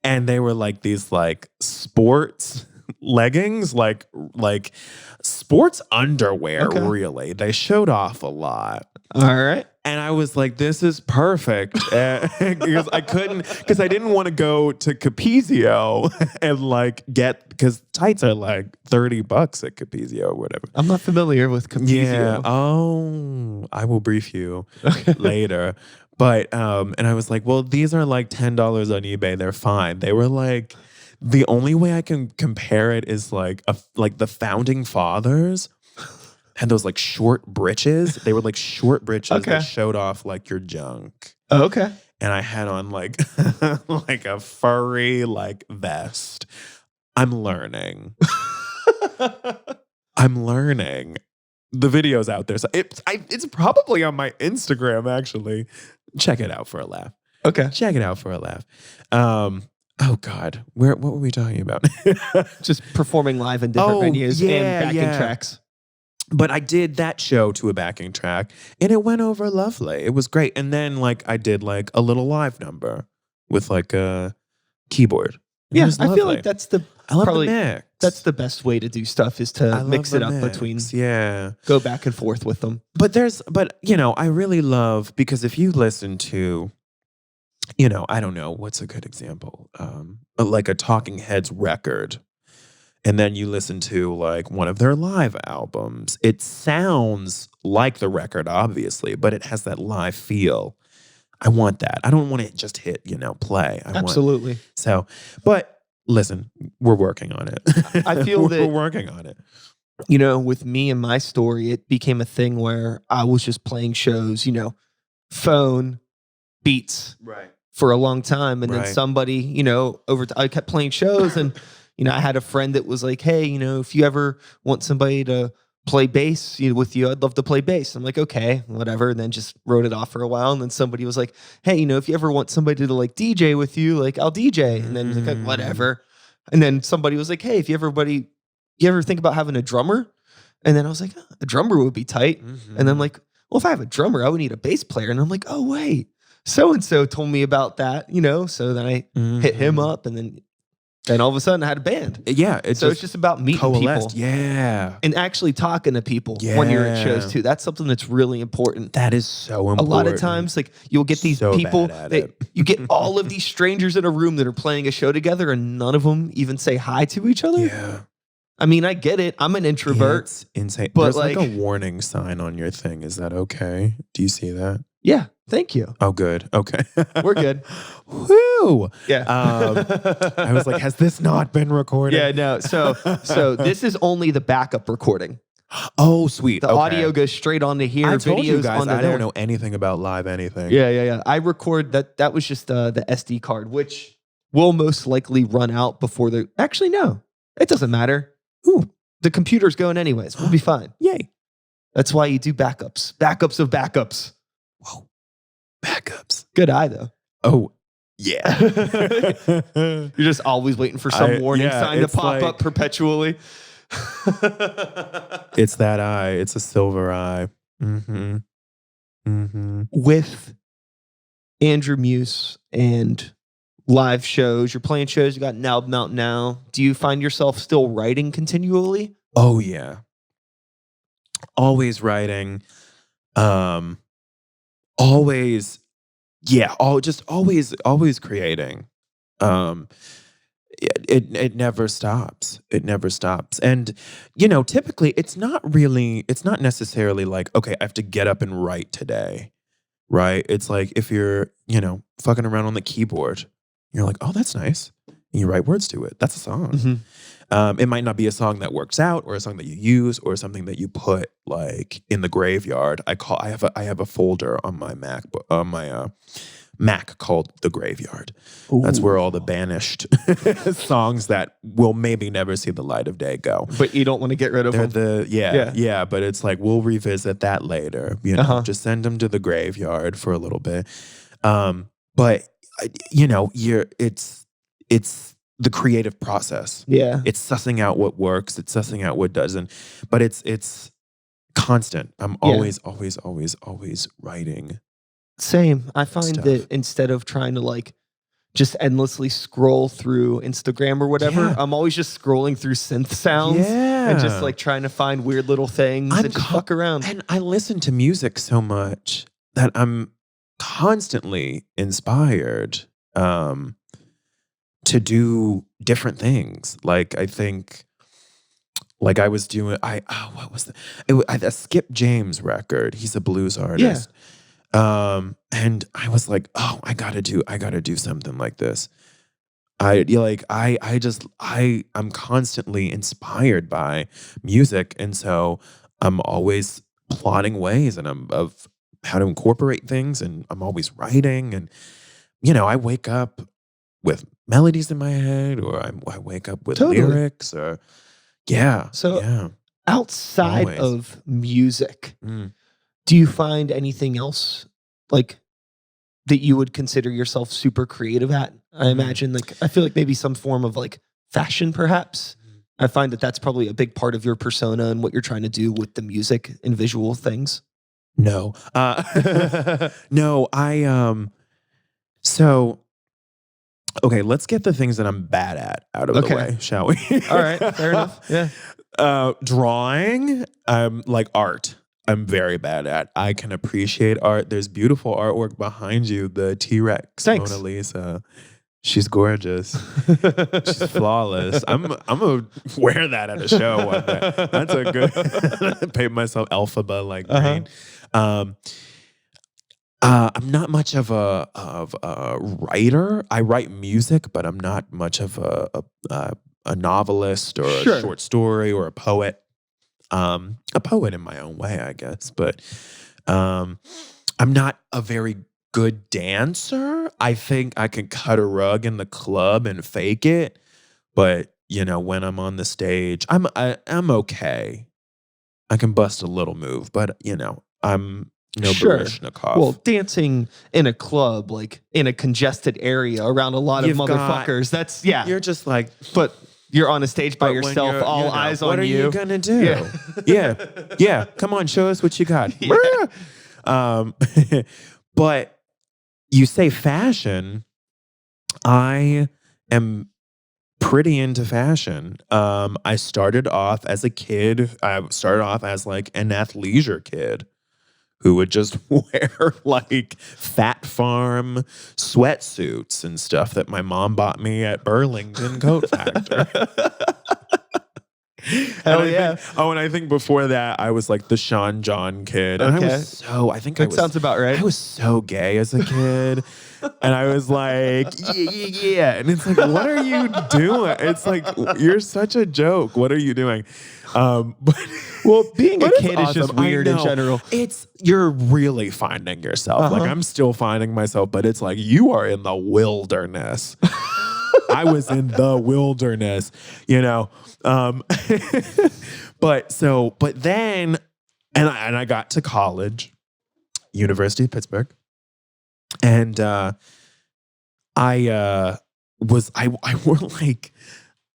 and they were like these like sports leggings, like sports underwear, really. They showed off a lot. All right. And I was like, this is perfect. Because I didn't want to go to Capezio and like because tights are like $30 at Capezio or whatever. I'm not familiar with Capezio. Yeah. Oh, I will brief you later. But, and I was like, well, these are like $10 on eBay. They're fine. They were like, the only way I can compare it is like the founding fathers had those like short breeches. They were like short breeches that showed off like your junk. Oh, okay. And I had on like like a furry like vest. I'm learning. I'm learning. The video's out there. So it's probably on my Instagram, actually. Check it out for a laugh. Okay. Check it out for a laugh. Oh God, what were we talking about? Just performing live in different venues and backing tracks. But I did that show to a backing track and it went over lovely. It was great. And then like I did like a little live number with like a keyboard. Yeah, I feel like that's the mix. That's the best way to do stuff is to mix it up between go back and forth with them. But you know, I really love because if you listen to, you know, I don't know, what's a good example? Like a Talking Heads record. And then you listen to like one of their live albums. It sounds like the record, obviously, but it has that live feel. I want that. I don't want to just hit, play. Absolutely. But listen, we're working on it. I feel that we're working on it. With me and my story, it became a thing where I was just playing shows, phone, beats for a long time. And then somebody, I kept playing shows and I had a friend that was like, hey, if you ever want somebody to play bass with you, I'd love to play bass. I'm like, okay, whatever. And then just wrote it off for a while. And then somebody was like, hey, if you ever want somebody to like DJ with you, like I'll DJ. And then like, whatever. And then somebody was like, hey, if you ever think about having a drummer? And then I was like, oh, a drummer would be tight. And then I'm like, well, if I have a drummer, I would need a bass player. And I'm like, oh, wait, so-and-so told me about that, So then I hit him up and then all of a sudden I had a band. Yeah. It's just about meeting people. Yeah. And actually talking to people when you're at shows too. That's something that's really important. That is so important. A lot of times, like you'll get these people that you get all of these strangers in a room that are playing a show together and none of them even say hi to each other. Yeah. I mean, I get it. I'm an introvert. It's insane. But there's like a warning sign on your thing. Is that okay? Do you see that? Yeah. Thank you. Oh, good. Okay. We're good. Woo. Yeah. I was like, has this not been recorded? Yeah, no. So this is only the backup recording. Oh, sweet. The audio goes straight onto here. I told you guys, I there. don't know anything about live anything. Yeah. I record that. That was just the SD card, which will most likely run out before actually, no, it doesn't matter. Ooh, the computer's going anyways. We'll be fine. Yay. That's why you do backups. Backups of backups. Whoa. Backups. Good eye, though. Oh, yeah. You're just always waiting for some warning sign to pop up perpetually. It's that eye. It's a silver eye. With Andrew Muse and live shows, you're playing shows, you got an album out now. Do you find yourself still writing continually? Oh, yeah. Always writing. Always creating. It never stops. It never stops. And, typically it's not necessarily like, okay, I have to get up and write today, right? It's like if you're, fucking around on the keyboard, you're like, oh, that's nice. And you write words to it. That's a song. It might not be a song that works out or a song that you use or something that you put like in the graveyard. I have a folder on my Mac called The Graveyard. Ooh. That's where all the banished songs that will maybe never see the light of day go. But you don't want to get rid of them. Yeah. But it's like, we'll revisit that later. Just send them to the graveyard for a little bit. But it's the creative process. Yeah. It's sussing out what works. It's sussing out what doesn't. But it's constant. I'm always writing Same. I find stuff. that instead of trying to like just endlessly scroll through Instagram or whatever, Yeah. I'm always just scrolling through synth sounds and just Yeah. like trying to find weird little things and just fuck around. And I listen to music so much that I'm constantly inspired to do different things. Like I think, like I was doing, what was a Skip James record. He's a blues artist. And I was like, oh, I gotta do something like this. I'm constantly inspired by music, and so I'm always plotting ways of how to incorporate things, and I'm always writing, and I wake up with melodies in my head, or I wake up with Totally. lyrics, or yeah. So yeah. outside Always. of music, Mm. do you find anything else like that you would consider yourself super creative at? I imagine I feel like maybe some form of like fashion, perhaps. I find that that's probably a big part of your persona and what you're trying to do with the music and visual things. No. No, so okay, let's get the things that I'm bad at out of the Okay. way, shall we? All right, fair enough. Yeah. Drawing, like art. I'm very bad at. I can appreciate art. There's beautiful artwork behind you, the T-Rex Thanks. Mona Lisa. She's gorgeous. She's flawless. I'm gonna wear that at a show one day. That's a good paint myself Elphaba like green. I'm not much of a writer. I write music, but I'm not much of a novelist or Sure. a short story or a poet. A poet in my own way, I guess, but I'm not a very good dancer. I think I can cut a rug in the club and fake it, but when I'm on the stage, I'm okay. I can bust a little move, but I'm no Sure. Baryshnikov. Well, dancing in a club, like in a congested area around a lot of You've got- motherfuckers, that's, yeah. You're just like, But you're on a stage by but when yourself, you're, all eyes what on are you. you gonna do? Yeah. yeah. Come on, show us what you got. Yeah. But you say fashion. I am pretty into fashion. I started off as a kid. I started off as like an athleisure kid who would just wear like Fat Farm sweatsuits and stuff that my mom bought me at Burlington Coat Factory. Hell yeah. And I think before that, I was like the Sean John kid. And Okay. that Sounds about right. I was so gay as a kid. And I was like, yeah. And it's like, what are you doing? It's like, you're such a joke. What are you doing? Well, being a But it's kid is just awesome. I weird in know. general. You're really finding yourself. Like I'm still finding myself, but it's like you are in the wilderness. I was in the wilderness, but then, and I got to college, University of Pittsburgh, and I wore like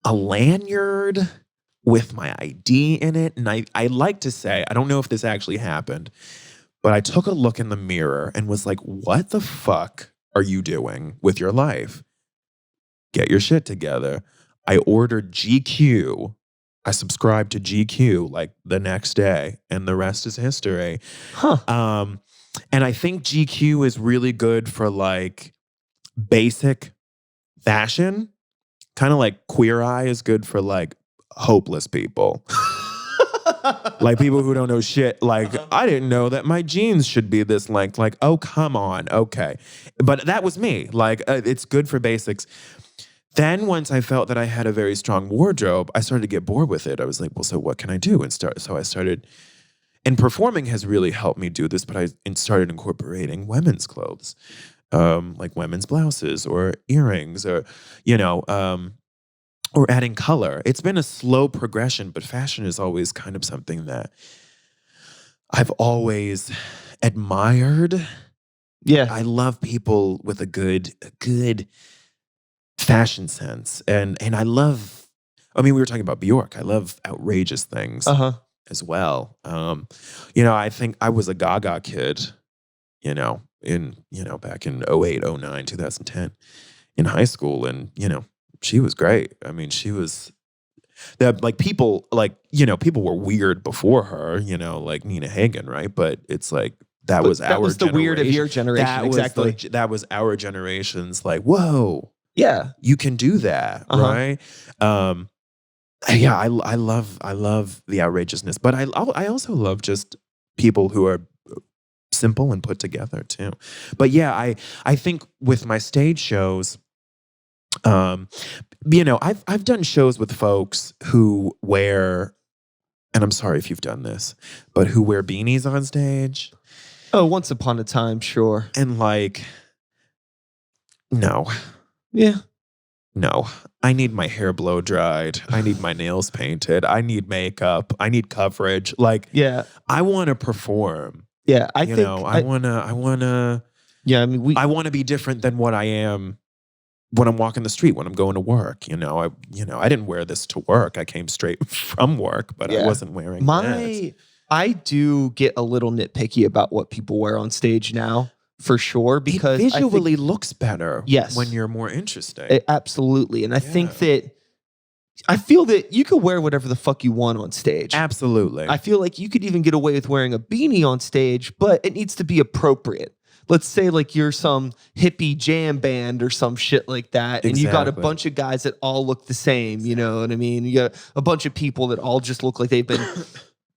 a lanyard with my ID in it. And I like to say, I don't know if this actually happened, but I took a look in the mirror and was like, what the fuck are you doing with your life? Get your shit together. I ordered GQ. I subscribed to GQ like the next day, and the rest is history. Huh. And I think GQ is really good for like basic fashion. Kind of like Queer Eye is good for like hopeless people. Like people who don't know shit. Like, I didn't know that my jeans should be this length. Like, oh, come on. Okay. But that was me. Like, it's good for basics. Then once I felt that I had a very strong wardrobe, I started to get bored with it. I was like, well, so what can I do? So I started, and performing has really helped me do this, but I started incorporating women's clothes, like women's blouses or earrings or, or adding color. It's been a slow progression, but fashion is always kind of something that I've always admired. Yeah. I love people with a good fashion sense. And I love, I mean, we were talking about Bjork. I love outrageous things as well. I think I was a Gaga kid, back in 08, 09, 2010 in high school. And, she was great. I mean, she was people were weird before her, like Nina Hagen, right? But it's like, that was the weird of your generation. Exactly. That was our generation's like, whoa, yeah, you can do that, right? I love the outrageousness, but I also love just people who are simple and put together too. But yeah, I think with my stage shows, I've done shows with folks who wear, and I'm sorry if you've done this, but who wear beanies on stage. Oh, once upon a time, sure. And like, no. Yeah. No. I need my hair blow dried. I need my nails painted. I need makeup. I need coverage. Like, yeah, I want to perform. Yeah, I want to. Yeah, I mean, I want to be different than what I am when I'm walking the street, when I'm going to work. I didn't wear this to work. I came straight from work, but I wasn't wearing this. I do get a little nitpicky about what people wear on stage now, for sure, because it visually looks better. Yes, when you're more interesting. Absolutely, and I think that I feel that you could wear whatever the fuck you want on stage. Absolutely, I feel like you could even get away with wearing a beanie on stage, but it needs to be appropriate. Let's say like you're some hippie jam band or some shit like that, and you got a bunch of guys that all look the same. You know what I mean? You got a bunch of people that all just look like they've been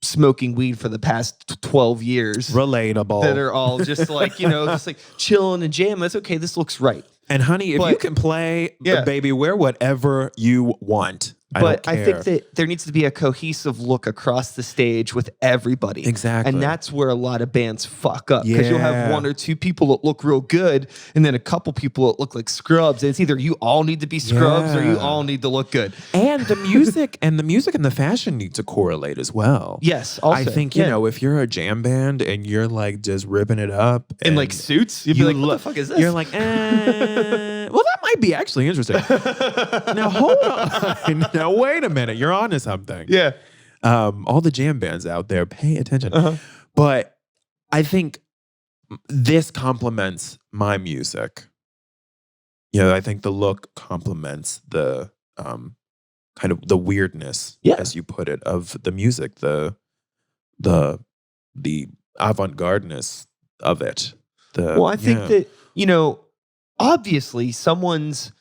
smoking weed for the past 12 years. Relatable. That are all just like, just like chilling and jamming. That's okay. This looks right. And honey, if you can play, baby, wear whatever you want. But I think that there needs to be a cohesive look across the stage with everybody. Exactly. And that's where a lot of bands fuck up. Because you'll have one or two people that look real good and then a couple people that look like scrubs. And it's either you all need to be scrubs or you all need to look good. And the music and the fashion need to correlate as well. Yes. Also, I think, if you're a jam band and you're like just ripping it up. In like suits, you'd be like, what the fuck is this? You're like, well, that might be actually interesting. Now, hold on. Now, wait a minute. You're onto something. Yeah. All the jam bands out there, pay attention. But I think this complements my music. I think the look complements the kind of the weirdness, as you put it, of the music, the avant-gardeness of it. I think that, obviously someone's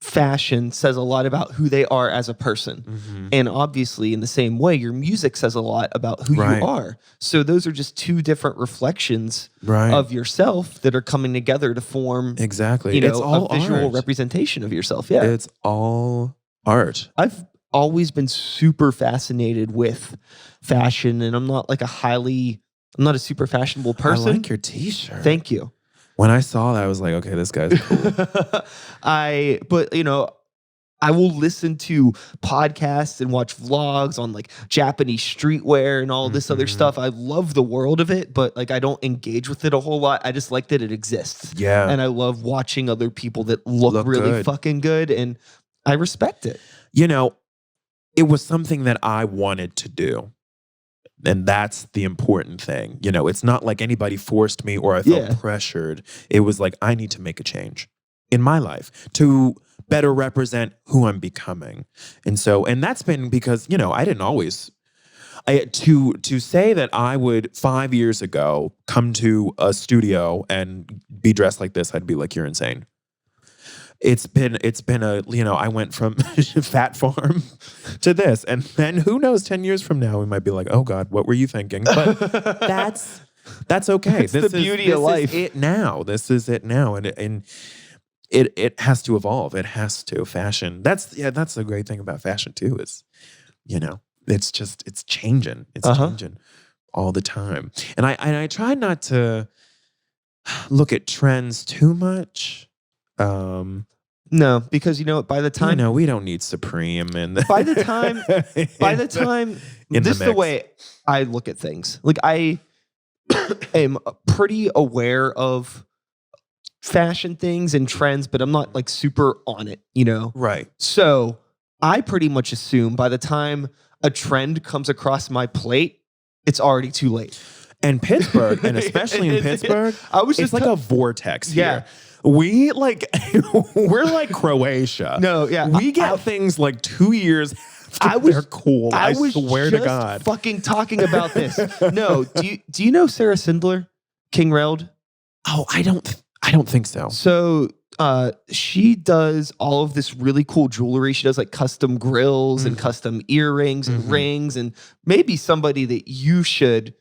fashion says a lot about who they are as a person. And obviously in the same way, your music says a lot about who you are. So those are just two different reflections of yourself that are coming together to form exactly. It's all a visual representation of yourself. Yeah. It's all art. I've always been super fascinated with fashion, and I'm not a super fashionable person. I like your t-shirt. Thank you. When I saw that, I was like, okay, this guy's cool. I will listen to podcasts and watch vlogs on like Japanese streetwear and all this other stuff. I love the world of it, but like I don't engage with it a whole lot. I just like that it exists. Yeah. And I love watching other people that look really good. Fucking good, and I respect it. It was something that I wanted to do. And that's the important thing. It's not like anybody forced me or I felt pressured. It was like, I need to make a change in my life to better represent who I'm becoming. And that's been because, I didn't always, to say that I would 5 years ago come to a studio and be dressed like this, I'd be like, you're insane. It's been I went from Fat Farm to this, and then who knows, 10 years from now we might be like, oh God, what were you thinking? But that's okay. It's the beauty of life. This is it now, and it has to evolve. It has to. Fashion. That's the great thing about fashion too. Is it's changing. It's changing all the time, and I try not to look at trends too much. No, because by the time we don't need Supreme and by the time this is the way I look at things. Like I am pretty aware of fashion things and trends, but I'm not like super on it, you know? Right. So I pretty much assume by the time a trend comes across my plate, it's already too late. And Pittsburgh, and especially in Pittsburgh, it's like a vortex here. We like, we're like Croatia. No, yeah. We get things like 2 years after they're cool. I swear to God. Fucking talking about this. No, do you know Sarah Sindler, King Reld? Oh, I don't think so. So she does all of this really cool jewelry. She does like custom grills and custom earrings and rings, and maybe somebody that you should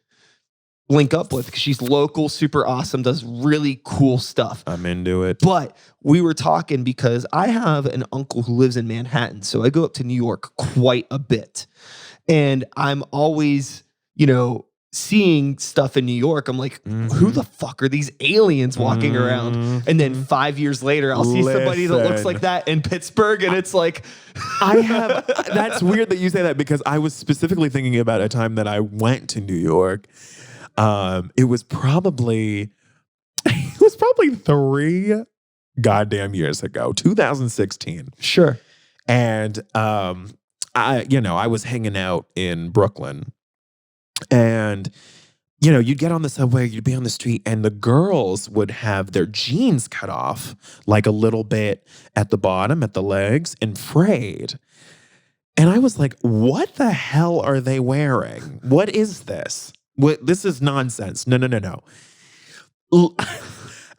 link up with because she's local, super awesome, does really cool stuff. I'm into it. But we were talking because I have an uncle who lives in Manhattan, so I go up to New York quite a bit, and I'm always, you know, seeing stuff in New York. I'm like, who the fuck are these aliens walking around? And then 5 years later, I'll see somebody that looks like that in Pittsburgh, and it's like, that's weird that you say that because I was specifically thinking about a time that I went to New York. It was probably 3 goddamn years ago, 2016. Sure. And I was hanging out in Brooklyn, and you'd get on the subway, you'd be on the street, and the girls would have their jeans cut off like a little bit at the bottom, at the legs, and frayed. And I was like, what the hell are they wearing? What is this? This is nonsense. No.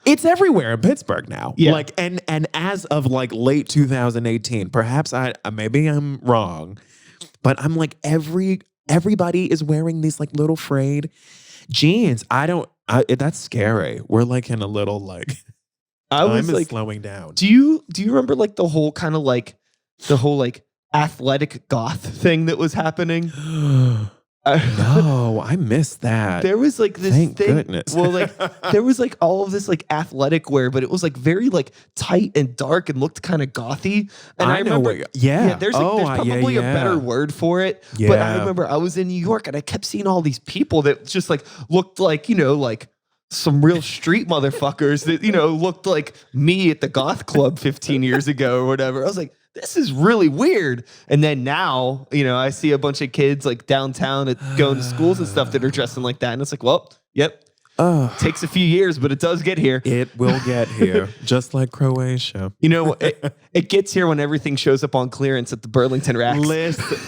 It's everywhere in Pittsburgh now. Yeah. Like, and as of like late 2018, perhaps maybe I'm wrong, but I'm like everybody is wearing these like little frayed jeans. That's scary. We're like in a little like time is slowing down. Do you remember like the whole athletic goth thing that was happening? No, I missed that. There was like this Thank thing. Goodness. Well, like there was like all of this like athletic wear, but it was like very like tight and dark and looked kind of gothy. And I remember, there's probably a better word for it. Yeah. But I remember I was in New York and I kept seeing all these people that just like looked like, like some real street motherfuckers that, looked like me at the goth club 15 years ago or whatever. I was like, this is really weird. And then now, I see a bunch of kids like downtown going to schools and stuff that are dressing like that. And it's like, well, yep. Takes a few years, but it does get here. It will get here, just like Croatia. It gets here when everything shows up on clearance at the Burlington racks. Listen.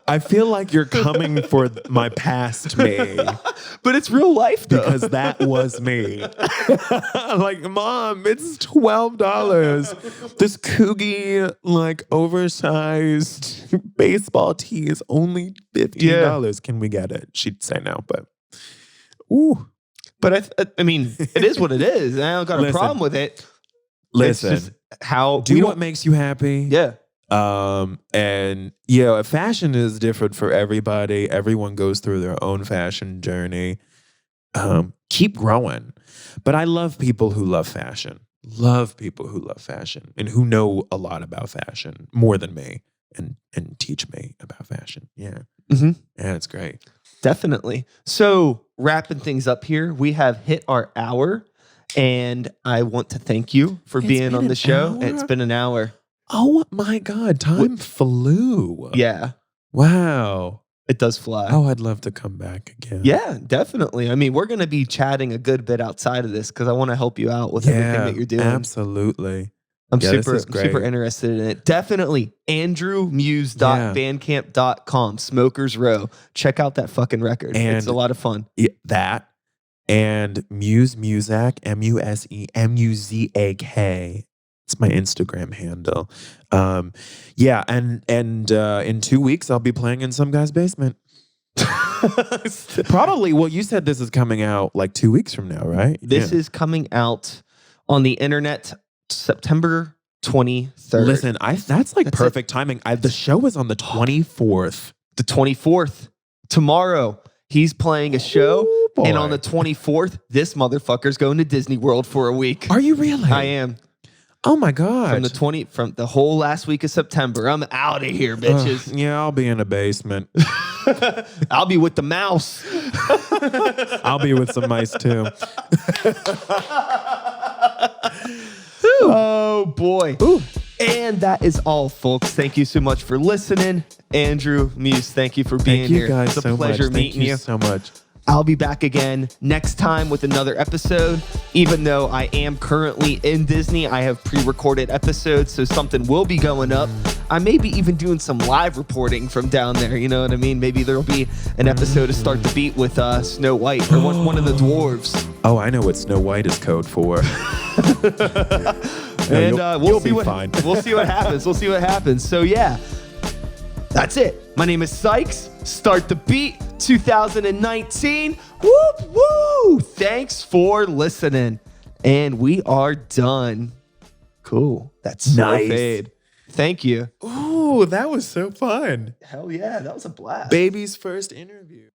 I feel like you're coming for my past me. But it's real life, though. Because that was me. Like, Mom, it's $12. This Coogie, like, oversized baseball tee is only $15. Yeah. Can we get it? She'd say no, but ooh. But I mean, it is what it is. And I don't got a problem with it. Listen, it's just how do what makes you happy. Yeah. And fashion is different for everybody. Everyone goes through their own fashion journey. Keep growing. But I love people who love fashion. And who know a lot about fashion more than me and teach me about fashion. Yeah. Mm-hmm. Yeah, it's great. Definitely. So wrapping things up here, we have hit our hour, and I want to thank you for being on the show. Hour? It's been an hour. Oh my God, time flew. Yeah. Wow. It does fly. Oh, I'd love to come back again. Yeah, definitely. I mean, we're going to be chatting a good bit outside of this because I want to help you out with everything that you're doing. Absolutely. I'm super interested in it. Definitely. AndrewMuse.bandcamp.com. Smokers Row. Check out that fucking record. And it's a lot of fun. That and Muzak, MUZAK. It's my Instagram handle. And in 2 weeks I'll be playing in some guy's basement. Probably. Well, you said this is coming out like 2 weeks from now, right? This is coming out on the internet September 23rd. Listen, that's like perfect timing. The show is on the 24th. The 24th. Tomorrow, he's playing a show. And on the 24th, this motherfucker's going to Disney World for a week. Are you really? I am. Oh my God. From the whole last week of September. I'm out of here, bitches. Yeah, I'll be in a basement. I'll be with the mouse. I'll be with some mice too. Oh boy. Ooh. And that is all, folks. Thank you so much for listening. Andrew Muse, thank you for being here. Thank you guys it's a so pleasure much. meeting Thank you so much. I'll be back again next time with another episode. Even though I am currently in Disney, I have pre-recorded episodes, so something will be going up. I may be even doing some live reporting from down there, you know what I mean? Maybe there'll be an episode to Start the Beat with Snow White or one of the dwarves. Oh, I know what Snow White is code for. And we'll see fine. We'll see what happens. We'll see what happens. So yeah, that's it. My name is Sykes. Start the Beat 2019. Whoop woo! Thanks for listening, and we are done. Cool. That's nice. So fade. Thank you. Ooh, that was so fun. Hell yeah, that was a blast. Baby's first interview.